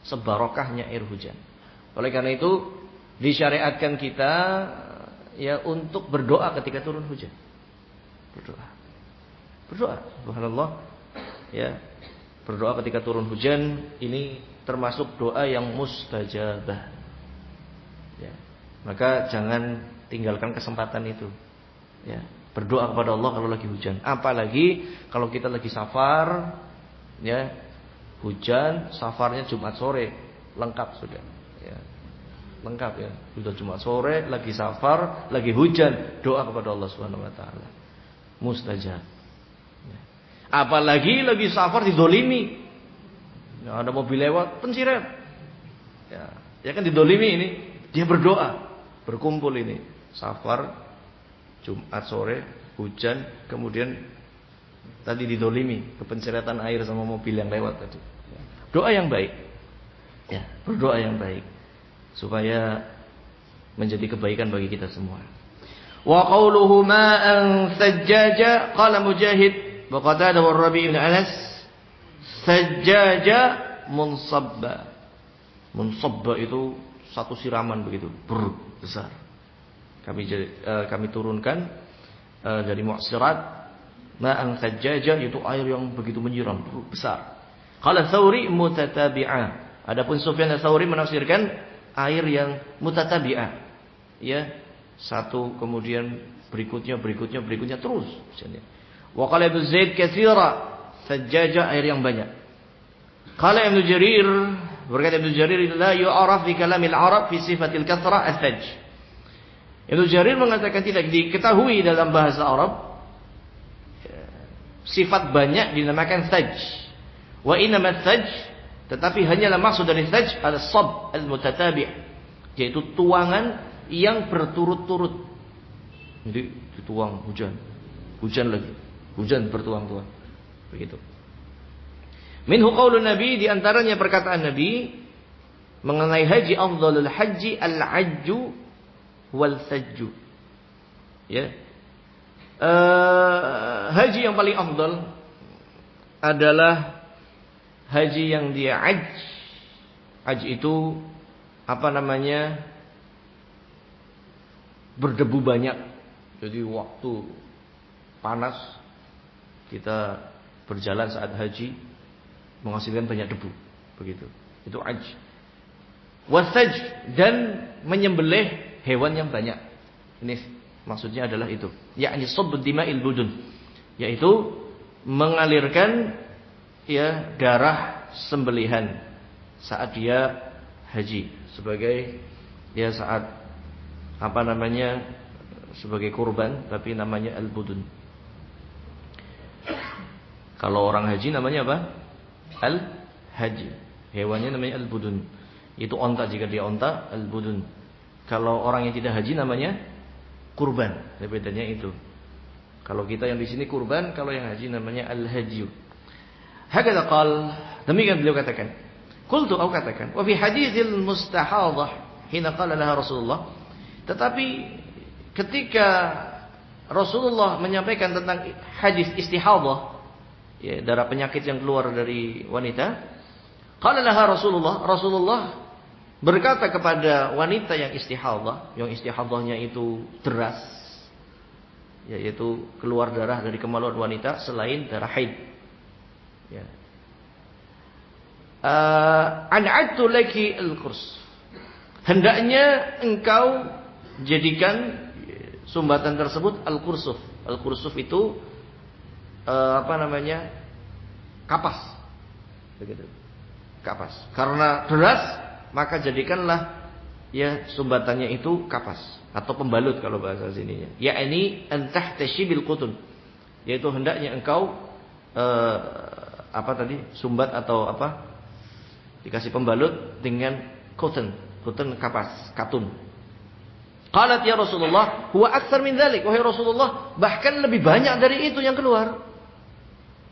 sebarokahnya air hujan. Oleh karena itu disyariatkan kita, ya, untuk berdoa ketika turun hujan. Berdoa, subhanallah, ya, berdoa ketika turun hujan ini termasuk doa yang mustajabah. Ya, maka jangan tinggalkan kesempatan itu. Ya, berdoa kepada Allah kalau lagi hujan. Apalagi kalau kita lagi safar, ya, hujan, safarnya Jumat sore, lengkap sudah. Ya, lengkap ya, sudah Jumat sore, lagi safar, lagi hujan, doa kepada Allah Subhanahu wa taala. Mustajab. Apalagi lagi safar didolimi, ya, ada mobil lewat pensiret, ya kan didolimi ini, dia berdoa, berkumpul ini safar Jumat sore hujan, kemudian tadi didolimi kepenceretan air sama mobil yang lewat tadi. Doa yang baik, ya, berdoa yang baik supaya menjadi kebaikan bagi kita semua. Wa qawluhu ma'an sajjaja, qala Mujahid wa Qatadah wa Rabi' bin Anas, sajjaja munsabba. Munsabba itu satu siraman begitu, besar. Kami turunkan dari Mu'sirat, ma'an sajjaja itu air yang begitu menyiram, besar. Qala Tsauri mutatabi'ah. Adapun Sufyan Ats-Tsauri menafsirkan air yang mutatabi'ah. Ya, satu kemudian berikutnya terus. Wa qala Ibnu Zaid katsira, sajjaja air yang banyak. Qala Ibnu Jarir, berkata Ibnu Jarir, la yu'raf bi kalamil Arab fi sifatil katsra as-sajj. Ibnu Jarir mengatakan tidak diketahui dalam bahasa Arab sifat banyak dinamakan sajj. Wa innamas sajj, tetapi hanyalah maksud dari sajj al-sab al-mutatabi', yaitu tuangan yang berturut-turut. Jadi dituang hujan lagi, hujan bertuang-tuang, begitu. Minhu qaulun Nabi, di antaranya perkataan Nabi mengenai haji, afdhalul haji al-ajju wal sajju. Ya. Haji yang paling afdal adalah haji yang dia ajj. Ajj itu apa namanya? Berdebu banyak. Jadi waktu panas kita berjalan saat haji menghasilkan banyak debu, begitu. Itu ajj. Wasaj, dan menyembelih hewan yang banyak. Ini maksudnya adalah itu. Yakni sabbud dima'il budun, yaitu mengalirkan, ya, darah sembelihan saat dia haji sebagai, ya, saat apa namanya, sebagai kurban, tapi namanya al-budun. Kalau orang haji namanya apa? Al-haji. Hewannya namanya al-budun. Itu onta, jika dia onta, al-budun. Kalau orang yang tidak haji namanya kurban. Bedanya itu. Kalau kita yang di sini kurban, kalau yang haji namanya al-hajju. Hakadha qal, demikian beliau katakan. Qultu, aku katakan, wa fi haditsil mustahadhah hina qala laha Rasulullah. Tetapi ketika Rasulullah menyampaikan tentang hadis istihadhah, ya, darah penyakit yang keluar dari wanita, qala laha Rasulullah berkata kepada wanita yang istihadhah, yang istihadhahnya itu deras, yaitu keluar darah dari kemaluan wanita selain darah haid. Ya. An'adtu laki al-qurs. Hendaknya engkau jadikan sumbatan tersebut al-qursuf. Al-qursuf itu kapas. Begitu. Kapas. Karena deras, maka jadikanlah ya sumbatannya itu kapas atau pembalut kalau bahasa sininya. Ya'ni an tahtashi bil qutun. Yaitu hendaknya engkau sumbat atau dikasih pembalut dengan cotton kapas, katun. Qalat ya Rasulullah, huwa aktsar min dzalik. Wahai Rasulullah, bahkan lebih banyak dari itu yang keluar.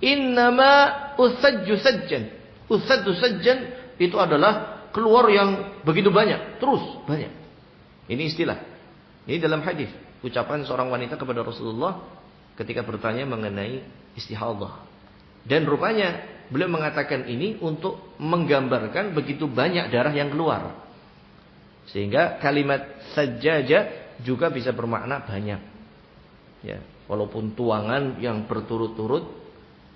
Innama usajju sajjan. Usajju sajjan itu adalah keluar yang begitu banyak, terus banyak. Ini istilah. Ini dalam hadis, ucapan seorang wanita kepada Rasulullah ketika bertanya mengenai istihadhah. Dan rupanya beliau mengatakan ini untuk menggambarkan begitu banyak darah yang keluar. Sehingga kalimat sajjaja juga bisa bermakna banyak. Ya, walaupun tuangan yang berturut-turut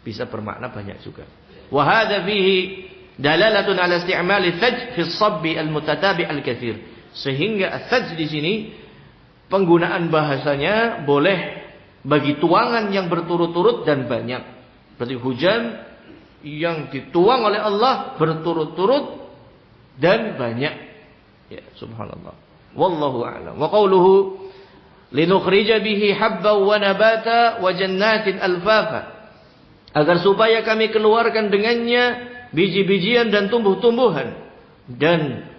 bisa bermakna banyak juga. Wa hadza fihi dalalatun ala isti'mal al-thajj fi as-sabbi al-mutatabi' al-katsir. Sehingga as-sajj di sini penggunaan bahasanya boleh bagi tuangan yang berturut-turut dan banyak. Berarti hujan yang dituang oleh Allah berturut-turut dan banyak. Ya, subhanallah. Wallahu a'lam. Wa qawluhu linukhrija bihi habban wa nabata wa jannatin alfafa. Agar supaya kami keluarkan dengannya biji-bijian dan tumbuh-tumbuhan dan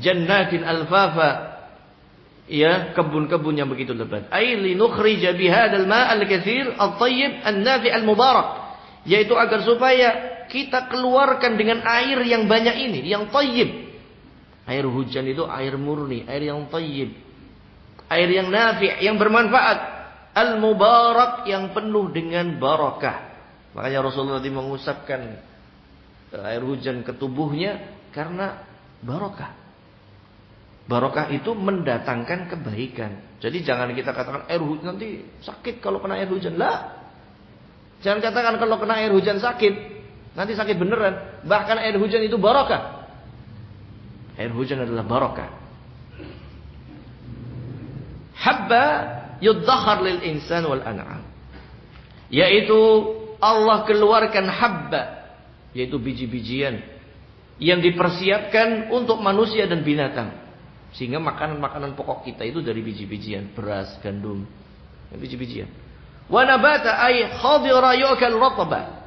jannatin alfafa, ya, kebun-kebun yang begitu lebat. Ai linukhrija bihadzal ma'al katsir at-thayyib an-nafi' al-mubarak. Yaitu agar supaya kita keluarkan dengan air yang banyak ini, yang thayyib. Air hujan itu air murni, air yang thayyib. Air yang nafi', yang bermanfaat. Al-mubarak, yang penuh dengan barakah. Makanya Rasulullah tadi mengusapkan air hujan ke tubuhnya karena barakah. Barakah itu mendatangkan kebaikan. Jadi jangan kita katakan air hujan nanti sakit kalau kena air hujan. Lah. Jangan katakan kalau kena air hujan sakit, nanti sakit beneran. Bahkan air hujan itu barakah. Air hujan adalah barakah. Habba yuddakhar lil insan wal an'am. Yaitu Allah keluarkan habba, yaitu biji-bijian yang dipersiapkan untuk manusia dan binatang. Sehingga makanan-makanan pokok kita itu dari biji-bijian, beras, gandum, biji-bijian. Wa nabata ay khadira yu'kal ratba.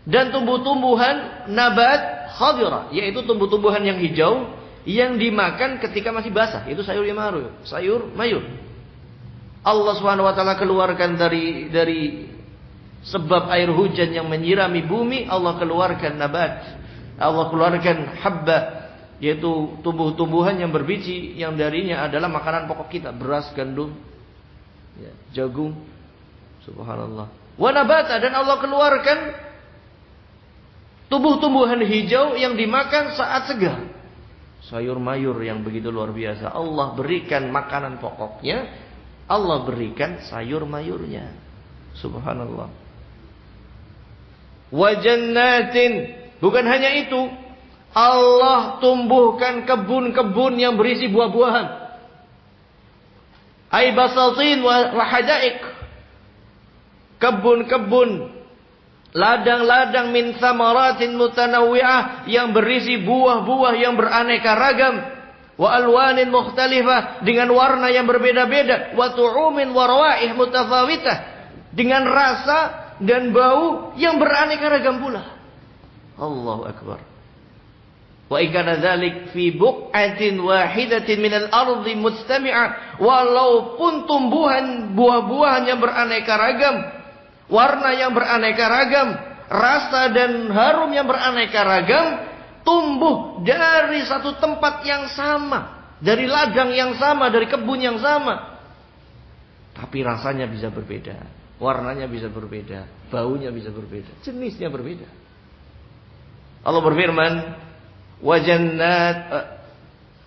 Dan tumbuh-tumbuhan nabat khadira, yaitu tumbuh-tumbuhan yang hijau yang dimakan ketika masih basah, yaitu sayur mayur. Allah Subhanahu wa taala keluarkan dari sebab air hujan yang menyirami bumi, Allah keluarkan nabat. Allah keluarkan habba, yaitu tumbuh-tumbuhan yang berbiji yang darinya adalah makanan pokok kita, beras, gandum, ya, jagung. Subhanallah. Wa nabata, dan Allah keluarkan tumbuh-tumbuhan hijau yang dimakan saat segar. Sayur mayur yang begitu luar biasa. Allah berikan makanan pokoknya, Allah berikan sayur mayurnya. Subhanallah. Wa jannatin, bukan hanya itu, Allah tumbuhkan kebun-kebun yang berisi buah-buahan. Ay basatin wa hadaik. Kebun-kebun, ladang-ladang min samaratin mutanawwi'ah, yang berisi buah-buah yang beraneka ragam. Wa alwanin mukhtalifah, dengan warna yang berbeda-beda. Wa tu'umin wa rawaih mutafawitah, dengan rasa dan bau yang beraneka ragam pula. Allahu akbar. Wa ikana dzalik fi buq'atin wahidatin minal ardi mustami'ah, walaupun tumbuhan buah-buahan yang beraneka ragam, warna yang beraneka ragam, rasa dan harum yang beraneka ragam tumbuh dari satu tempat yang sama, dari ladang yang sama, dari kebun yang sama. Tapi rasanya bisa berbeda, warnanya bisa berbeda, baunya bisa berbeda, jenisnya berbeda. Allah berfirman, "Wa jannat"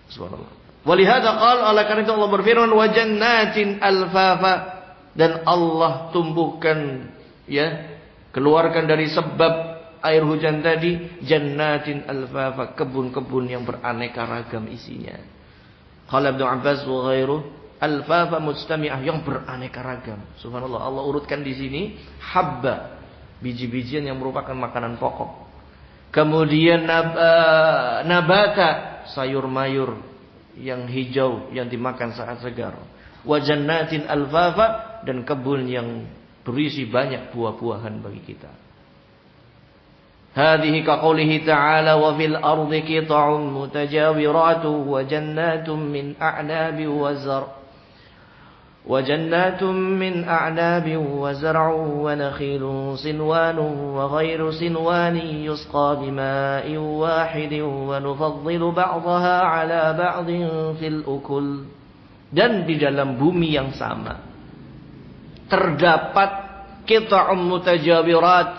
subhanallah. Walihada qala, oleh karena itu Allah berfirman, "Wa jannatin alfafa", dan Allah tumbuhkan, ya, keluarkan dari sebab air hujan tadi, jannatin alfafa, kebun-kebun yang beraneka ragam isinya. Qala Ibnu Abbas wa ghairuh, alfafa mujtami'ah, yang beraneka ragam. Subhanallah, Allah urutkan di sini habba, biji-bijian yang merupakan makanan pokok. Kemudian nabata, sayur-mayur yang hijau yang dimakan saat segar. Wa jannatin alfafa, dan kebun yang berisi banyak buah-buahan bagi kita. Hadhihi kaqoulihi ta'ala, wa fil ardi qita'un mutajawiratu wa jannatun min a'nabin wa zar' وجنات من أعناب وزرع ونخيل صنوان وغير صنوان يسقى بماء واحد ونفضل بعضها على بعض في الأكل. Dan di dalam bumi yang sama terdapat qita'un mutajawirat,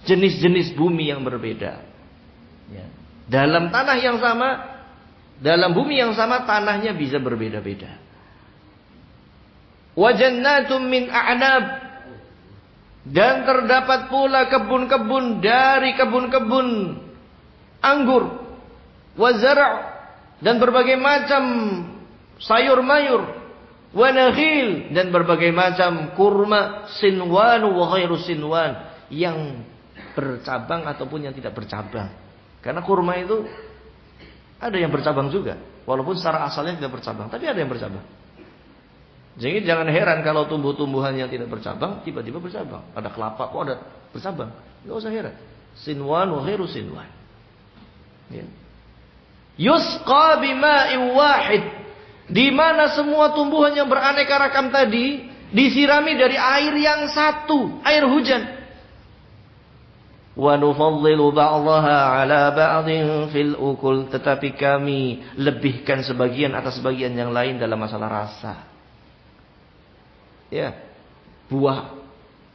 jenis-jenis bumi yang berbeda. Ya. Dalam tanah yang sama, dalam bumi yang sama, tanahnya bisa berbeda-beda. Wa jannatum min a'nab, dan terdapat pula kebun-kebun dari kebun-kebun anggur. Wa zar', dan berbagai macam sayur-mayur. Wa nakhil, dan berbagai macam kurma. Sinwan wa ghairu sinwan, yang bercabang ataupun yang tidak bercabang. Karena kurma itu ada yang bercabang juga, walaupun secara asalnya tidak bercabang, tapi ada yang bercabang. Jadi jangan heran kalau tumbuh-tumbuhan yang tidak bercabang tiba-tiba bercabang. Ada kelapa kok ada bercabang, enggak usah heran. Sinwan wa ghairu sinwan. Ya. Yusqa bima'in wahid, di mana semua tumbuhan yang beraneka ragam tadi disirami dari air yang satu, air hujan. Wa nufaddilu ba'daha 'ala ba'din fil ukul, tetapi kami lebihkan sebagian atas sebagian yang lain dalam masalah rasa. Ya, buah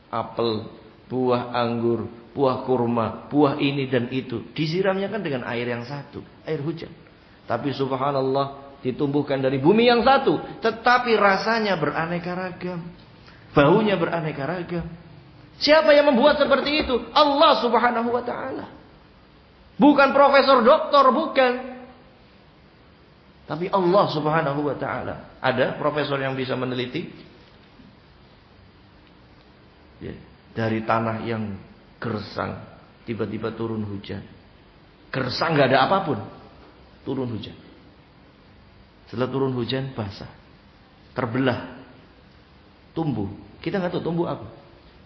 apel, buah anggur, buah kurma, buah ini dan itu disiramnya kan dengan air yang satu, air hujan. Tapi subhanallah, ditumbuhkan dari bumi yang satu, tetapi rasanya beraneka ragam, baunya beraneka ragam. Siapa yang membuat seperti itu? Allah Subhanahu wa taala. Bukan profesor doktor, bukan. Tapi Allah Subhanahu wa taala. Ada profesor yang bisa meneliti, ya, dari tanah yang gersang tiba-tiba turun hujan. Gersang gak ada apapun, turun hujan. Setelah turun hujan basah, terbelah, tumbuh. Kita gak tahu tumbuh apa.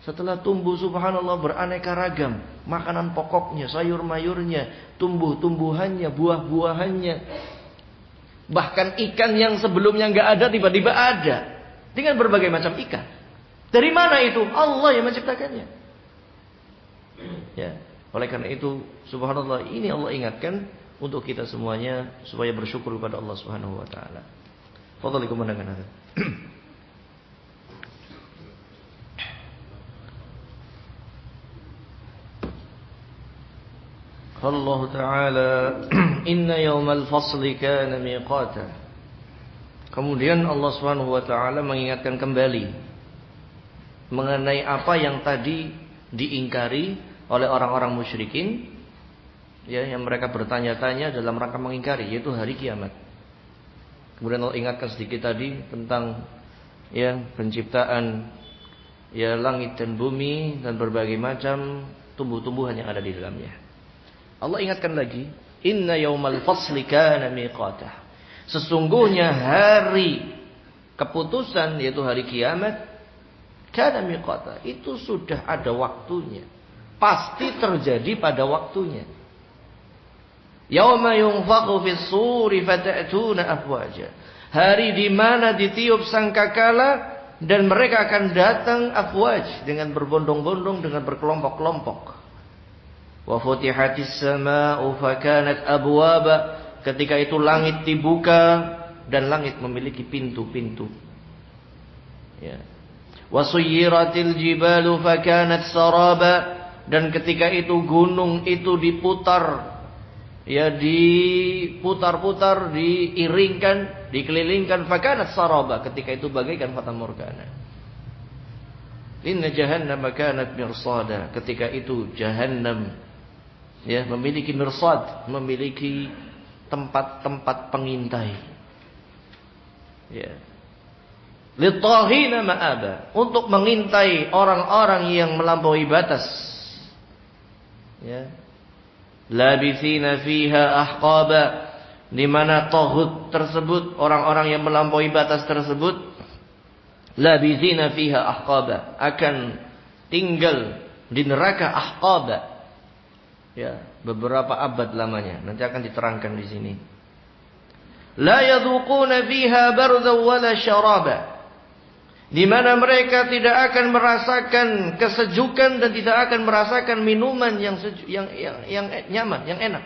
Setelah tumbuh subhanallah beraneka ragam, makanan pokoknya, sayur-mayurnya, tumbuh-tumbuhannya, buah-buahannya. Bahkan ikan yang sebelumnya gak ada tiba-tiba ada, dengan berbagai macam ikan. Dari mana itu? Allah yang menciptakannya. Ya, oleh karena itu subhanallah, ini Allah ingatkan untuk kita semuanya supaya bersyukur kepada Allah Subhanahu wa taala. Fadhil komandangan ada. Allah taala inna yaumal fasli kana miqata. Kemudian Allah Subhanahu wa taala mengingatkan kembali mengenai apa yang tadi diingkari oleh orang-orang musyrikin, ya, yang mereka bertanya-tanya dalam rangka mengingkari, yaitu hari kiamat. Kemudian Allah ingatkan sedikit tadi tentang, ya, penciptaan, ya, langit dan bumi dan berbagai macam tumbuh-tumbuhan yang ada di dalamnya. Allah ingatkan lagi, inna yaumal fasli kana miqata. Sesungguhnya hari keputusan, yaitu hari kiamat, kana miqata, itu sudah ada waktunya. Pasti terjadi pada waktunya. Yauma yunfaqu fis-suri fata'tuna afwaja. Hari di mana ditiup sangkakala dan mereka akan datang afwaj, dengan berbondong-bondong, dengan berkelompok-kelompok. Wa futihatis samaa'u fakanat abwaba. Ketika itu langit dibuka dan langit memiliki pintu-pintu. Ya. Wa suyyiratil jibalu fakanat saraba. Dan ketika itu gunung itu diputar, ya, diputar-putar, diiringkan, dikelilingkan, fakanat saraba. Ketika itu bagaikan fata morgana. Inna jahannam kanat mirsada. Ketika itu jahannam, ya, memiliki mirsad, memiliki tempat-tempat pengintai. Ya. Litaghina ma'aba, untuk mengintai orang-orang yang melampaui batas. Ya. Labithina fiha ahqaba, di mana taghut tersebut, orang-orang yang melampaui batas tersebut, labithina fiha ahqaba, akan tinggal di neraka ahqaba. Ya, beberapa abad lamanya. Nanti akan diterangkan di sini. La yadhuquna fiha bardan wala syaraba, di mana mereka tidak akan merasakan kesejukan dan tidak akan merasakan minuman yang nyaman, yang enak.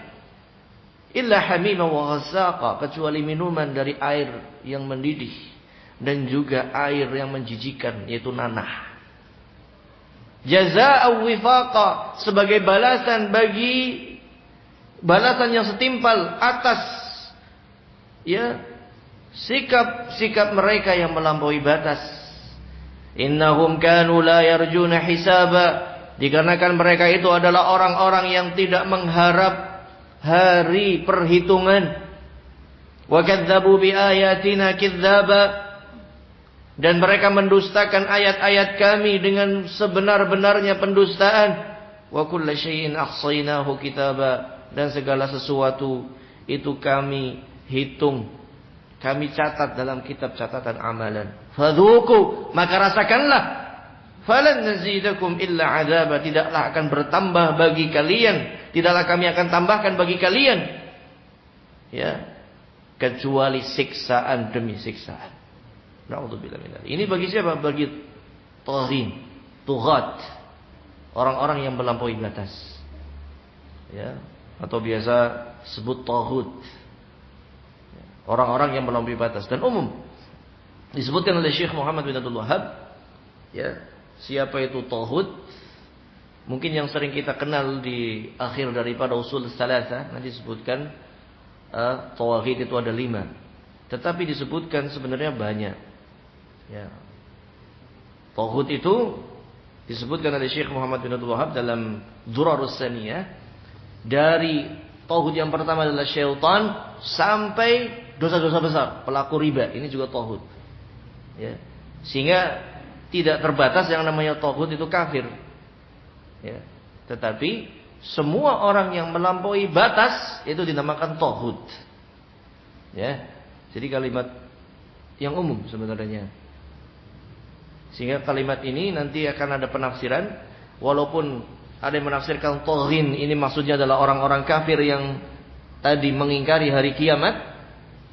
Illa hamima wa ghassaqa, kecuali minuman dari air yang mendidih dan juga air yang menjijikan, yaitu nanah. Jazaa'u wifaqa, sebagai balasan yang setimpal atas, ya, sikap-sikap mereka yang melampaui batas. Innahum kanu la yarjuna hisaba, dikarenakan mereka itu adalah orang-orang yang tidak mengharap hari perhitungan. Wa kadzdzabu bi ayatina kidzaba, dan mereka mendustakan ayat-ayat kami dengan sebenar-benarnya pendustaan. Wa kullu syai'in ahsaynahu kitaba, dan segala sesuatu itu kami hitung, kami catat dalam kitab catatan amalan. Fadhuku, maka rasakanlah. Falan nazidakum illa adzaba, tidaklah akan bertambah bagi kalian, tidaklah kami akan tambahkan bagi kalian, ya, kecuali siksaan demi siksaan. Na'udzubillah min dzalik. Ini bagi siapa? Bagi taghin, tughat, orang-orang yang melampaui batas. Ya, atau biasa sebut taghut. Orang-orang yang melampaui batas, dan umum disebutkan oleh Syekh Muhammad bin Abdul Wahhab, ya, siapa itu taghut? Mungkin yang sering kita kenal di akhir daripada usul tsalatsa, nanti disebutkan tawaghit itu ada 5. Tetapi disebutkan sebenarnya banyak. Ya. Taghut itu disebutkan oleh Syekh Muhammad bin Abdul Wahhab dalam Durarus Saniyah, dari taghut yang pertama adalah syaitan sampai dosa-dosa besar, pelaku riba, ini juga taghut. Ya. Sehingga tidak terbatas yang namanya taghut itu kafir. Ya. Tetapi semua orang yang melampaui batas itu dinamakan taghut. Ya. Jadi kalimat yang umum sebenarnya. Sehingga kalimat ini nanti akan ada penafsiran, walaupun ada yang menafsirkan taghin ini maksudnya adalah orang-orang kafir yang tadi mengingkari hari kiamat,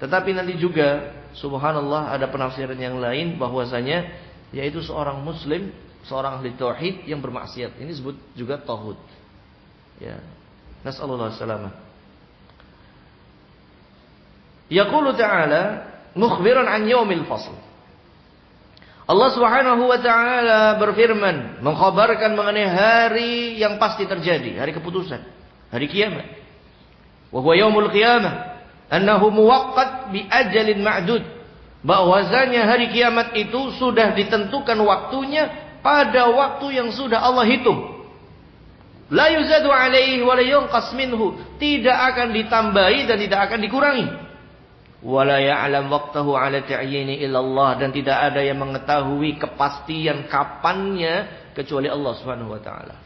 tetapi nanti juga subhanallah ada penafsiran yang lain bahwasanya yaitu seorang muslim, seorang ahli tauhid yang bermaksiat. Ini disebut juga taghut. Ya. Nas'alullah salamah. Yaqulu ta'ala mukhbiran an yaumil fasl. Allah Subhanahu wa taala berfirman mengkhabarkan mengenai hari yang pasti terjadi, hari keputusan, hari kiamat. Wa huwa yaumul qiyamah annahu muwaqqat bi ajalin ma'dud. Bahwasanya hari kiamat itu sudah ditentukan waktunya pada waktu yang sudah Allah hitung. La yuzadu alaihi wa la yunqas minhu, tidak akan ditambahi dan tidak akan dikurangi. Wala ya'lam waqtahu 'ala ta'yini illa Allah, dan tidak ada yang mengetahui kepastian kapannya kecuali Allah Subhanahu wa taala.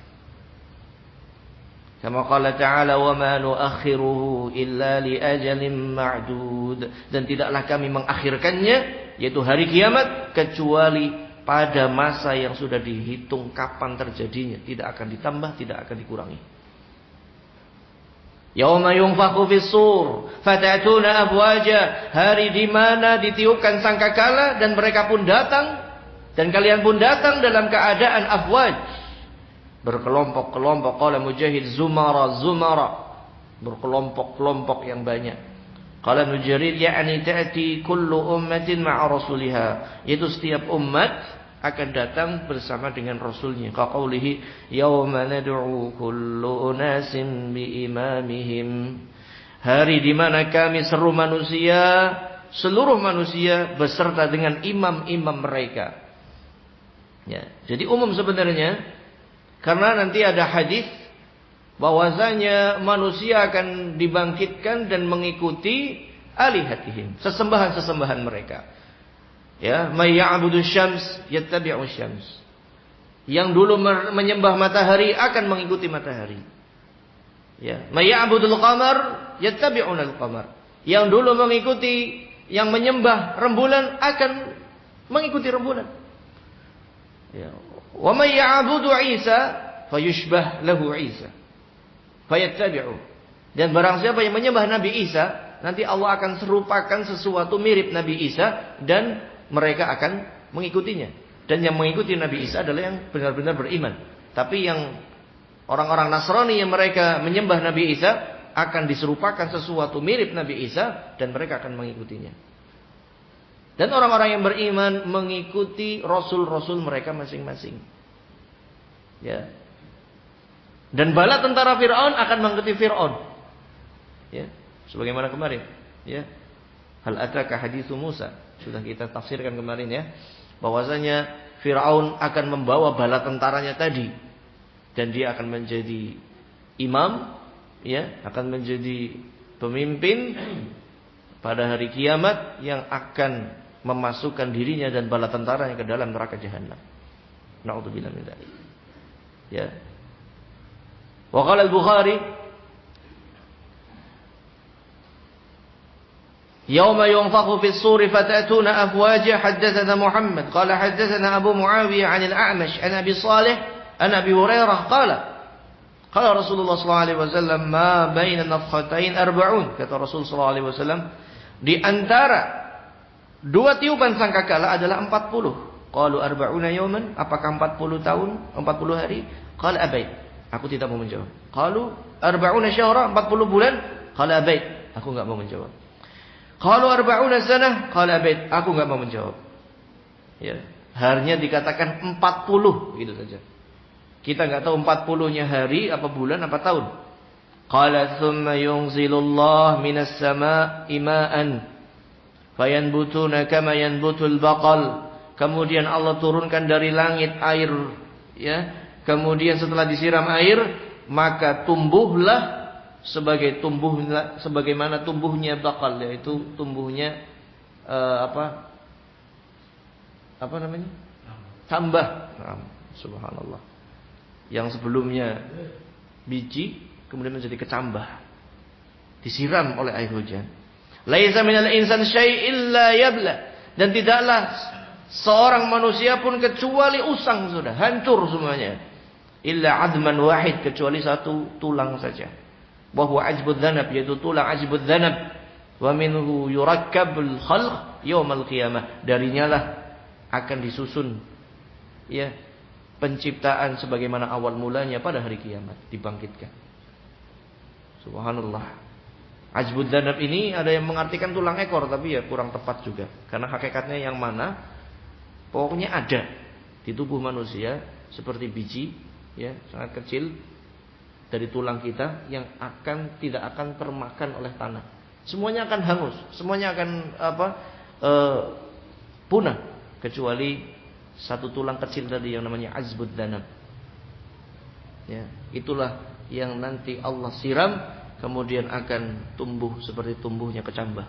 Kama qala ta'ala wa ma nu'akhiruhu illa li ajalin ma'dud, dan tidaklah kami mengakhirkannya yaitu hari kiamat kecuali pada masa yang sudah dihitung kapan terjadinya, tidak akan ditambah, tidak akan dikurangi. Yauma yunfakhu fis-sur fatatuna afwaja, hari di mana ditiupkan sangkakala dan mereka pun datang, dan kalian pun datang dalam keadaan afwaj, berkelompok-kelompok. Qala Mujahid zumara, berkelompok-kelompok yang banyak. Qala Nujarir yakni ta'ti kullu ummatin ma'a rasuliha, yaitu setiap umat akan datang bersama dengan rasulnya. Qaulihi yauma nad'u kullu unasin bi imamihim, hari di mana kami seru manusia, seluruh manusia beserta dengan imam-imam mereka. Ya, jadi umum sebenarnya, karena nanti ada hadis bahwasanya manusia akan dibangkitkan dan mengikuti alihatihim, sesembahan-sesembahan mereka. Ya, may ya'budu syams yattabi'u syams. Yang dulu menyembah matahari akan mengikuti matahari. Ya, may ya'budul qamar yattabi'unal qamar. Yang dulu mengikuti, yang menyembah rembulan akan mengikuti rembulan. Ya, wa may ya'budu Isa fayushbah lahu Isa fayattabi'u. Dan barang siapa yang menyembah Nabi Isa, nanti Allah akan serupakan sesuatu mirip Nabi Isa dan mereka akan mengikutinya. Dan yang mengikuti Nabi Isa adalah yang benar-benar beriman. Tapi yang orang-orang Nasrani yang mereka menyembah Nabi Isa akan diserupakan sesuatu mirip Nabi Isa dan mereka akan mengikutinya. Dan orang-orang yang beriman mengikuti rasul-rasul mereka masing-masing. Ya. Dan bala tentara Fir'aun akan mengikuti Fir'aun. Ya, sebagaimana kemarin, ya. Hal ataka haditsu Musa. Sudah kita tafsirkan kemarin ya, bahwasanya Firaun akan membawa bala tentaranya tadi dan dia akan menjadi imam, ya, akan menjadi pemimpin pada hari kiamat yang akan memasukkan dirinya dan bala tentaranya ke dalam neraka jahanam. Na'udzubillah min dzalik. Ya. Wa qala al-Bukhari يوم ينفخ في الصور فتأتون أفواجا حدثنا محمد قال حدثنا أبو معاوية عن الأعمش عن أبي صالح عن أبي هريرة قال رسول الله صلى الله عليه وسلم ما بين النفختين 40. Kata Rasul sallallahu alaihi wasallam, di antara dua tiupan sangkakala adalah 40. Qalu 40 yawman, apakah 40 tahun, 40 hari? Qala abait, aku tidak mau menjawab. Qalu 40 syahra, 40 bulan? Qala abait, aku enggak mau menjawab. Qalu 40 sanah, qala abait, aku enggak mau menjawab. Ya, harinya dikatakan 40 gitu saja. Kita enggak tahu 40-nya hari apa bulan apa tahun. Qala thumma yunzilullah minas samaa'i ma'an fayanbutuna kama yanbutul baqal. Kemudian Allah turunkan dari langit air, ya. Kemudian setelah disiram air, maka tumbuhlah sebagaimana tumbuhnya bakal, yaitu tumbuhnya apa namanya? Tambah. Subhanallah. Yang sebelumnya biji kemudian menjadi kecambah. Disiram oleh air hujan. Laisa minal insan syai' illa yabla. Dan tidaklah seorang manusia pun kecuali usang sudah, hancur semuanya. Illa adman wahid, kecuali satu tulang saja. Bahwa ajbud dhanab, yaitu tulang ajbud dhanab. Wa minhu yurakkabul khalq yaumal qiyamah. Darinya lah akan disusun, ya, penciptaan sebagaimana awal mulanya pada hari kiamat, dibangkitkan. Subhanallah. Ajbud dhanab ini ada yang mengartikan tulang ekor, tapi ya kurang tepat juga. Karena hakikatnya yang mana? Pokoknya ada di tubuh manusia seperti biji, ya, sangat kecil dari tulang kita yang tidak akan termakan oleh tanah. Semuanya akan hangus, semuanya akan punah kecuali satu tulang kecil tadi yang namanya azbud dhanab. Ya, itulah yang nanti Allah siram kemudian akan tumbuh seperti tumbuhnya kecambah.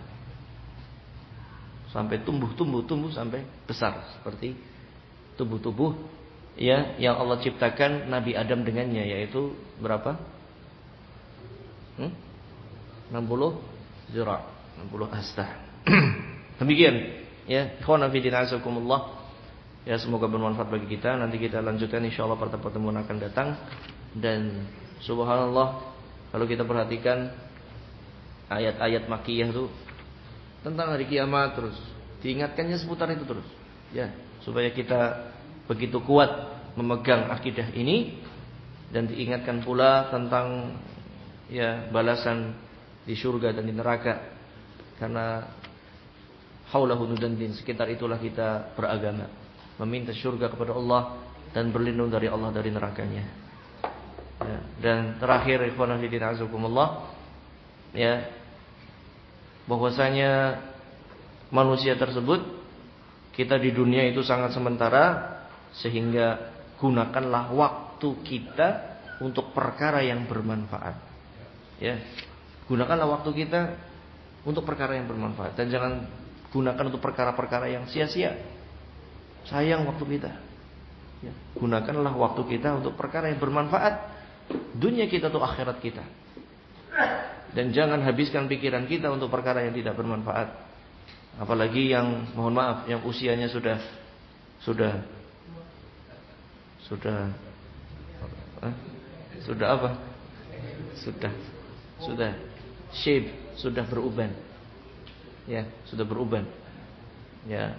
Sampai tumbuh sampai besar seperti tubuh-tubuh, ya, yang Allah ciptakan Nabi Adam dengannya, yaitu berapa? 60 zira', 60 hastah. Demikian, ya, ikhwan fillah azakumullah. Ya, semoga bermanfaat bagi kita. Nanti kita lanjutkan insyaallah pada pertemuan akan datang. Dan subhanallah, kalau kita perhatikan ayat-ayat makkiyah itu tentang hari kiamat terus diingatkannya seputar itu terus, ya, supaya kita begitu kuat memegang akidah ini, dan diingatkan pula tentang ya balasan di surga dan di neraka. Karena haulahu nudandin, sekitar itulah kita beragama, meminta surga kepada Allah dan berlindung dari Allah dari nerakanya. Ya, dan terakhir ikhwan fillah azakumullah, ya, bahwasanya manusia tersebut, kita di dunia itu sangat sementara, sehingga gunakanlah waktu kita untuk perkara yang bermanfaat. Ya, gunakanlah waktu kita untuk perkara yang bermanfaat dan jangan gunakan untuk perkara-perkara yang sia-sia. Sayang waktu kita. Ya, gunakanlah waktu kita untuk perkara yang bermanfaat. Dunia kita atau akhirat kita. Dan jangan habiskan pikiran kita untuk perkara yang tidak bermanfaat. Apalagi yang mohon maaf, yang usianya sudah apa? Sudah shape, sudah beruban. Ya, sudah beruban. Ya.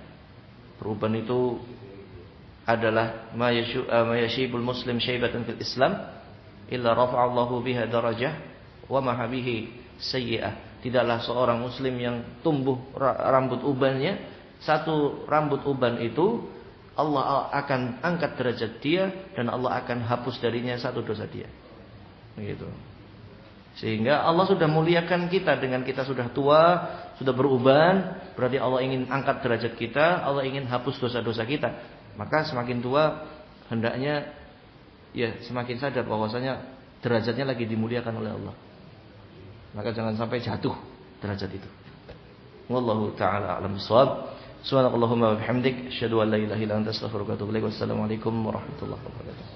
Beruban itu adalah ma yashibul muslim syaibatan fil Islam illa rafa'allahu biha darajah wa maha bihi sayyi'ah. Tidaklah seorang muslim yang tumbuh rambut ubannya, satu rambut uban itu Allah akan angkat derajat dia dan Allah akan hapus darinya satu dosa dia. Begitu. Sehingga Allah sudah muliakan kita dengan kita sudah tua, sudah beruban, berarti Allah ingin angkat derajat kita, Allah ingin hapus dosa-dosa kita. Maka semakin tua hendaknya ya semakin sadar bahwasanya derajatnya lagi dimuliakan oleh Allah. Maka jangan sampai jatuh derajat itu. Wallahu taala a'lam bissawab. Subhanakallahumma wa bihamdik asyhadu an la ilaha illa anta astaghfiruka wa atubu ilaik. Wassalamualaikum warahmatullahi wabarakatuh.